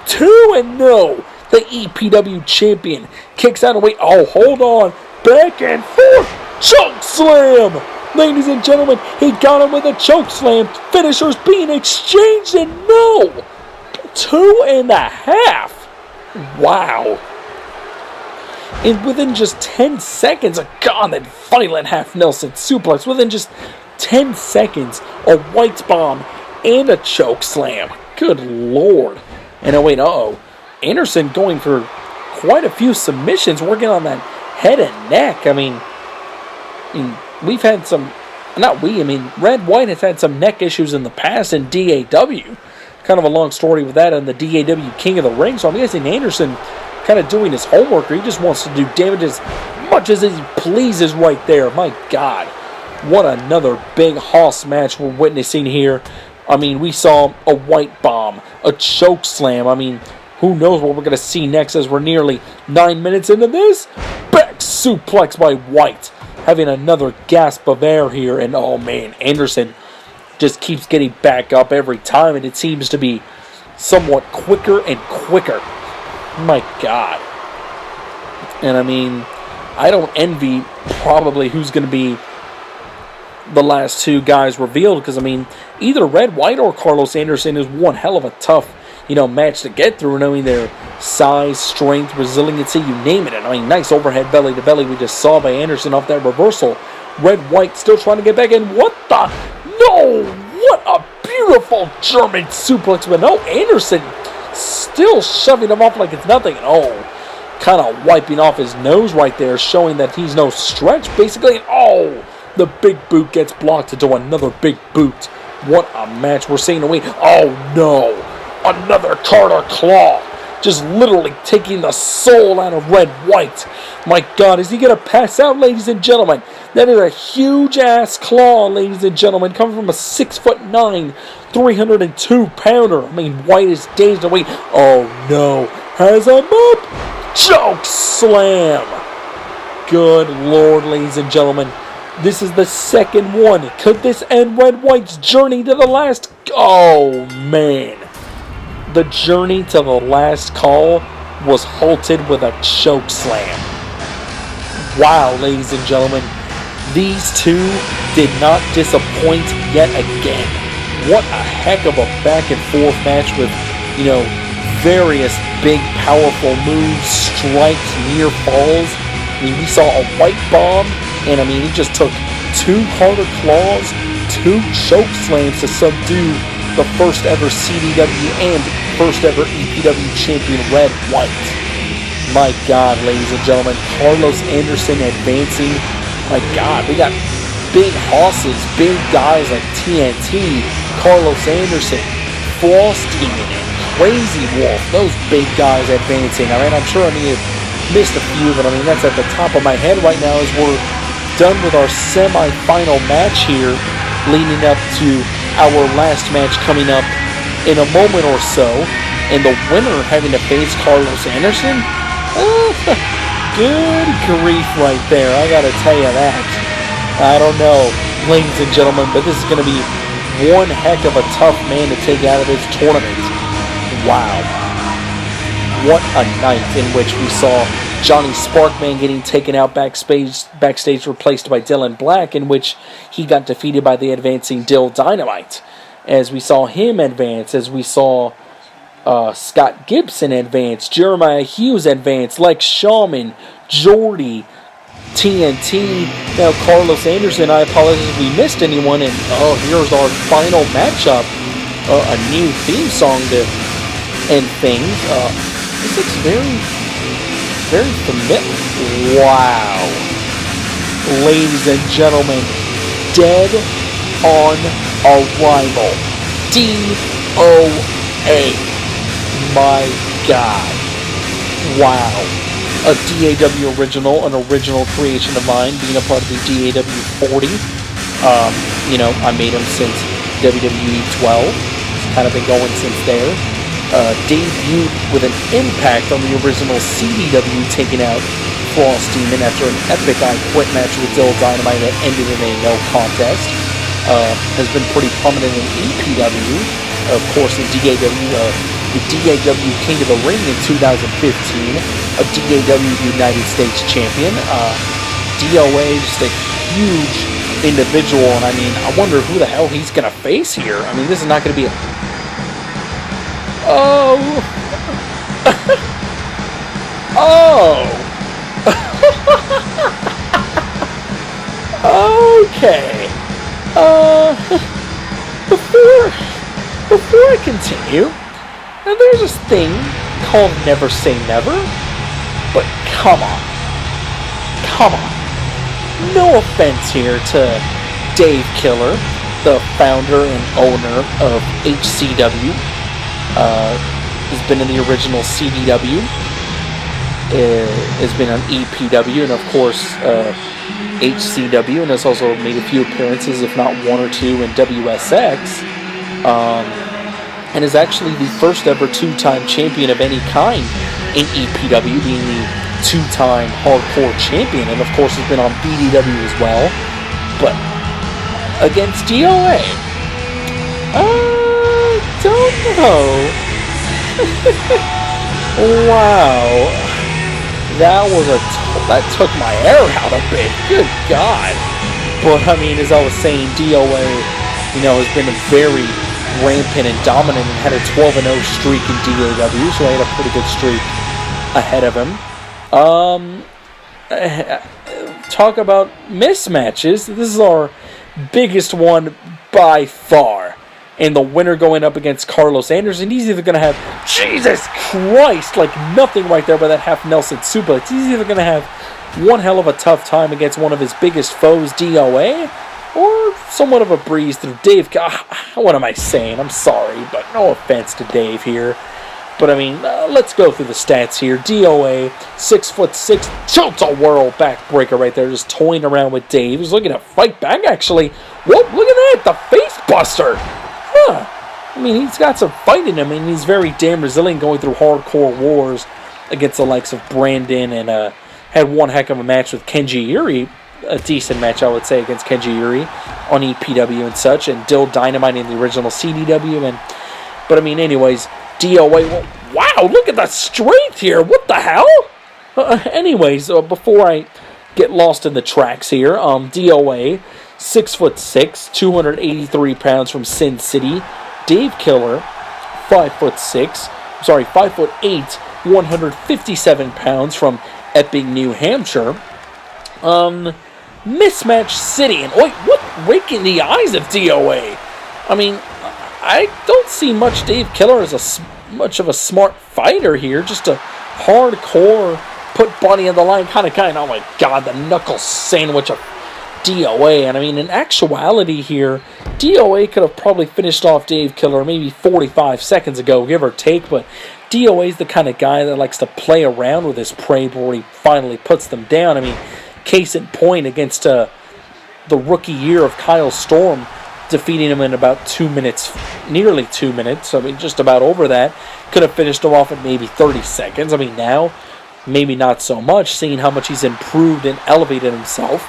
2, and no. The EPW champion kicks out away. Oh, hold on. Back and forth. Choke slam. Ladies and gentlemen, he got him with a choke slam. Finishers being exchanged, and no. 2.5. Wow. And within just 10 seconds, that violent half Nelson suplex. Within just 10 seconds, a White bomb and a choke slam. Good Lord. And Anderson going for quite a few submissions, working on that head and neck. I mean, we've had some, Red White has had some neck issues in the past in DAW. Kind of a long story with that, and the DAW King of the Ring. So I'm guessing Anderson kind of doing his homework, or he just wants to do damage as much as he pleases right there. My God, what another big hoss match we're witnessing here. I mean, we saw a White bomb, a choke slam. I mean, who knows what we're going to see next, as we're nearly 9 minutes into this. Back suplex by White, having another gasp of air here, and oh man, Anderson just keeps getting back up every time, and it seems to be somewhat quicker and quicker. My God. And I mean, I don't envy probably who's going to be the last two guys revealed, because I mean, either Red White or Carlos Anderson is one hell of a tough, match to get through, knowing their size, strength, resiliency, you name it. And I mean, nice overhead belly to belly we just saw by Anderson off that reversal. Red White still trying to get back in. What the? No! What a beautiful German suplex. But no, Anderson still shoving him off like it's nothing. Oh, kind of wiping off his nose right there, showing that he's no stretch, basically. And oh, the big boot gets blocked into another big boot. What a match we're seeing away. Oh no, another Carter Claw. Just literally taking the soul out of Red White. My God, is he going to pass out, ladies and gentlemen? That is a huge-ass claw, ladies and gentlemen, coming from a 6'9", 302-pounder. I mean, White is dazed away. Oh, no. Has him up. Choke slam. Good Lord, ladies and gentlemen. This is the second one. Could this end Red White's journey to the last? Oh, man. The journey to the last call was halted with a choke slam. Wow, ladies and gentlemen. These two did not disappoint yet again. What a heck of a back and forth match with, various big, powerful moves, strikes, near falls. I mean, we saw a White bomb, and I mean, he just took two Carter Claws, two choke slams to subdue the first ever CDW and first ever EPW champion Red White. My God, ladies and gentlemen, Carlos Anderson advancing. My God, we got big hosses, big guys like TNT, Carlos Anderson, Frosty, and Crazy Wolf. Those big guys advancing. I mean, I'm sure I may have missed a few, but I mean, that's at the top of my head right now as we're done with our semi-final match here, leading up to our last match coming up in a moment or so, and the winner having to face Carlos Anderson. Good grief right there, I gotta tell you that. I don't know, ladies and gentlemen, but this is going to be one heck of a tough man to take out of this tournament. Wow. What a night in which we saw Johnny Sparkman getting taken out backstage, replaced by Dylan Black, in which he got defeated by the advancing Dill Dynamite. As we saw him advance, as we saw Scott Gibson advance, Jeremiah Hughes advance, Lex Shawman, Jordy, TNT, now Carlos Anderson. I apologize if we missed anyone, and here's our final matchup. A new theme song to end things. This looks very, very familiar. Wow. Ladies and gentlemen, Dead on Arrival. DOA. My God. Wow. A DAW original, an original creation of mine, being a part of the DAW 40. I made him since WWE 12. It's kind of been going since there. Debuted with an impact on the original CDW, taking out Frost Demon after an epic I Quit match with Dill Dynamite that ended in a no contest. Has been pretty prominent in EPW. Of course, the DAW King of the Ring in 2015, a DAW United States champion. DOA, just a huge individual, and I mean, I wonder who the hell he's going to face here. I mean, this is not going to be a... Oh! Oh! Okay. Before I continue, now there's this thing called Never Say Never, but come on. No offense here to Dave Killer, the founder and owner of HCW. Has been in the original CDW, has been on EPW, and of course HCW, and has also made a few appearances, if not one or two, in WSX, and is actually the first ever two-time champion of any kind in EPW, being the two-time hardcore champion, and of course has been on BDW as well. But against DOA, don't know. Wow, that took my air out a bit. Good God! But I mean, as I was saying, DOA, has been very rampant and dominant and had a 12-0 streak in DAW, so I had a pretty good streak ahead of him. Talk about mismatches. This is our biggest one by far. And the winner going up against Carlos Anderson, he's either going to have, Jesus Christ, like nothing right there by that half Nelson suplex. He's either going to have one hell of a tough time against one of his biggest foes, DOA, or somewhat of a breeze through Dave. What am I saying? I'm sorry, but no offense to Dave here. But I mean, let's go through the stats here. DOA, 6'6", tilt-a-whirl backbreaker right there, just toying around with Dave. He's looking to fight back, actually. Whoa, look at that, the face buster. Huh. I mean, he's got some fight in him, and he's very damn resilient going through hardcore wars against the likes of Brandon, and had one heck of a match with Kenji Iri. A decent match, I would say, against Kenji Iri on EPW and such, and Dill Dynamite in the original CDW. But I mean, anyways, DOA, wow, look at the strength here. What the hell? Anyways, before I get lost in the tracks here, DOA, 6'6", 283 pounds from Sin City. Dave Killer, 5'8", 157 pounds from Epping, New Hampshire. Mismatch City, and wait, what raking the eyes of DOA? I mean, I don't see much Dave Killer as much of a smart fighter here, just a hardcore, put body on the line kind of guy. Oh my God, the knuckle sandwich of DOA. And I mean, in actuality here, DOA could have probably finished off Dave Killer maybe 45 seconds ago, give or take, but DOA is the kind of guy that likes to play around with his prey before he finally puts them down. I mean, case in point against the rookie year of Kyle Storm, defeating him in about 2 minutes, nearly 2 minutes. I mean, just about over that. Could have finished him off at maybe 30 seconds. I mean, now, maybe not so much, seeing how much he's improved and elevated himself.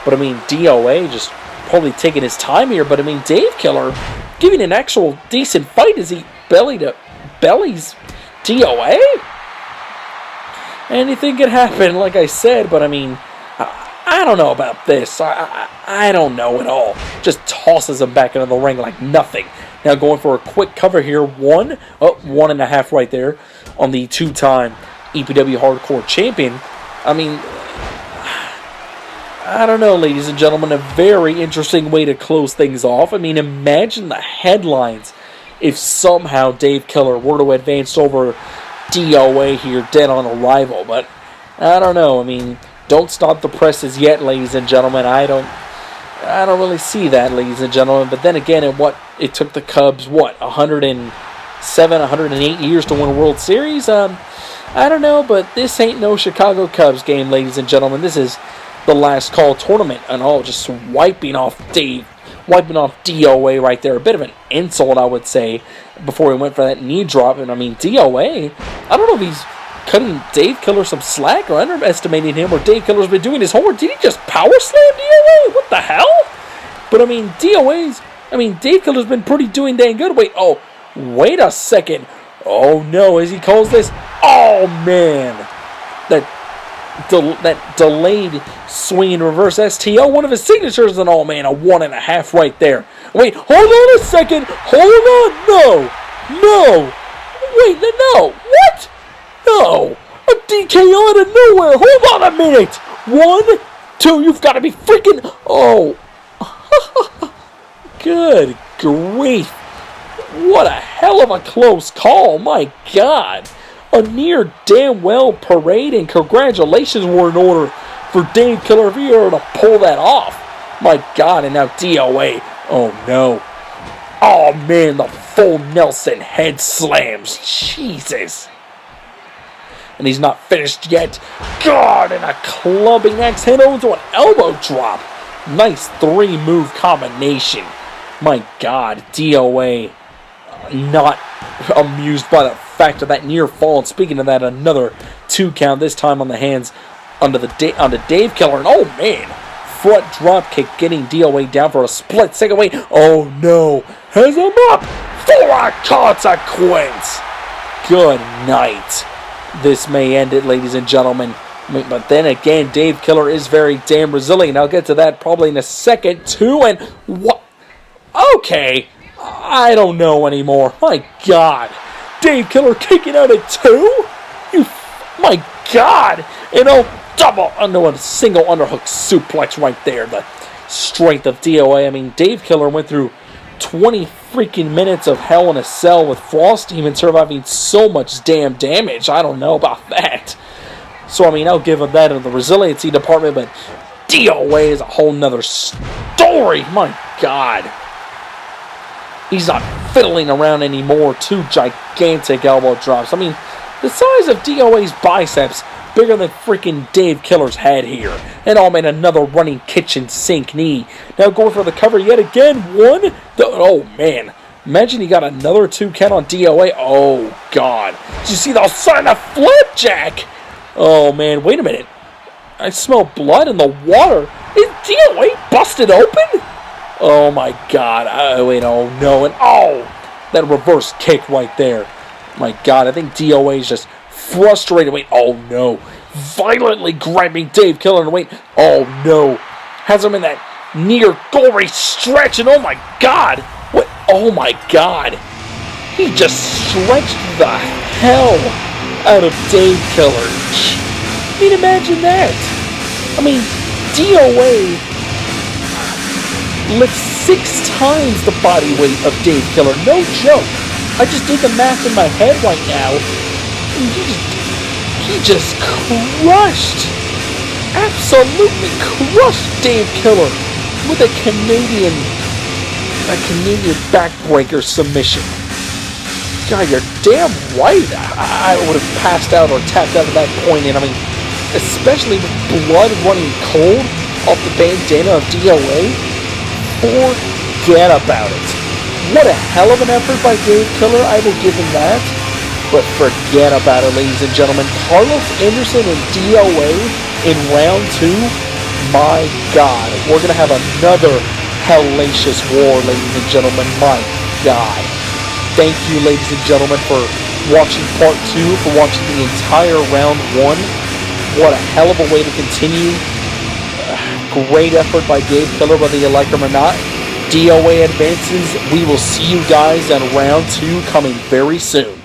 But I mean, DOA just probably taking his time here. But I mean, Dave Killer giving an actual decent fight as he bellies DOA. Anything could happen, like I said, but I mean, I don't know about this. I don't know at all. Just tosses him back into the ring like nothing. Now going for a quick cover here. 1.5 right there on the two-time EPW Hardcore Champion. I mean, I don't know, ladies and gentlemen. A very interesting way to close things off. I mean, imagine the headlines if somehow Dave Killer were to advance over DOA here, dead on arrival. But I don't know. I mean, don't stop the presses yet, ladies and gentlemen. I don't really see that, ladies and gentlemen. But then again, it took the Cubs 107, 108 years to win a World Series. I don't know, but this ain't no Chicago Cubs game, ladies and gentlemen. This is the last call tournament, and just wiping off DOA right there. A bit of an insult, I would say, before he went for that knee drop. And I mean, DOA, I don't know if he's cutting Dave Killer some slack or underestimating him, or Dave Killer's been doing his homework. Did he just power slam DOA? What the hell? But I mean, Dave Killer's been pretty doing dang good. Wait a second. Oh no, as he calls this, oh man, that delayed swing and reverse STO, one of his signatures, and oh man, a 1.5 right there. Wait, hold on a second. Hold on. No. Wait, no. What? No. A DKO out of nowhere. Hold on a minute. 1, 2, you've got to be freaking... Oh. Good grief. What a hell of a close call. My God. A near damn well parade, and congratulations were in order for Dave Killer if he were to pull that off. My God, and now DOA. Oh no. Oh man, the full Nelson head slams. Jesus. And he's not finished yet. God, and a clubbing axe head over to an elbow drop. Nice 3-move combination. My God, DOA not amused by the fact of that near fall. And speaking of that, another 2 count, this time on the hands onto Dave Killer. And oh man, front drop kick getting DOA down for a split second. Wait, oh no, has him up for a consequence. Good night. This may end it, ladies and gentlemen. But then again, Dave Killer is very damn resilient. I'll get to that probably in a second too. And what? Okay, I don't know anymore. My God, Dave Killer kicking out at 2. My God, double under a single underhook suplex right there. The strength of DOA. I mean, Dave Killer went through 20 freaking minutes of Hell in a Cell with Frost Demon surviving so much damn damage. I don't know about that. So, I mean, I'll give him that in the resiliency department, but DOA is a whole nother story. My God. He's not fiddling around anymore. 2 gigantic elbow drops. I mean, the size of DOA's biceps bigger than freaking Dave Killer's head here. And oh man, another running kitchen sink knee. Now going for the cover yet again. Oh man. Imagine he got another 2 count on DOA. Oh God. Did you see the sign of flapjack? Oh man, wait a minute. I smell blood in the water. Is DOA busted open? Oh my God. Wait, oh no. And oh, that reverse kick right there. My God, I think DOA is just frustrated. Wait, oh no. Violently grabbing Dave Killer. And wait, oh no. Has him in that near gory stretch. And oh my God. What? Oh my God. He just stretched the hell out of Dave Killer. I mean, imagine that. I mean, DOA lifts 6 times the body weight of Dave Killer. No joke. I just did the math in my head right now. He just crushed, absolutely crushed Dave Killer with a Canadian backbreaker submission. God, you're damn right. I would have passed out or tapped out at that point. And I mean, especially with blood running cold off the bandana of DOA, forget about it. What a hell of an effort by Dave Killer, I will give him that. But forget about it, ladies and gentlemen. Carlos Anderson and DOA in round 2. My God, we're going to have another hellacious war, ladies and gentlemen. My God. Thank you, ladies and gentlemen, for watching part 2, for watching the entire round 1. What a hell of a way to continue. Great effort by Dave Killer, whether you like him or not. DOA advances. We will see you guys on round 2 coming very soon.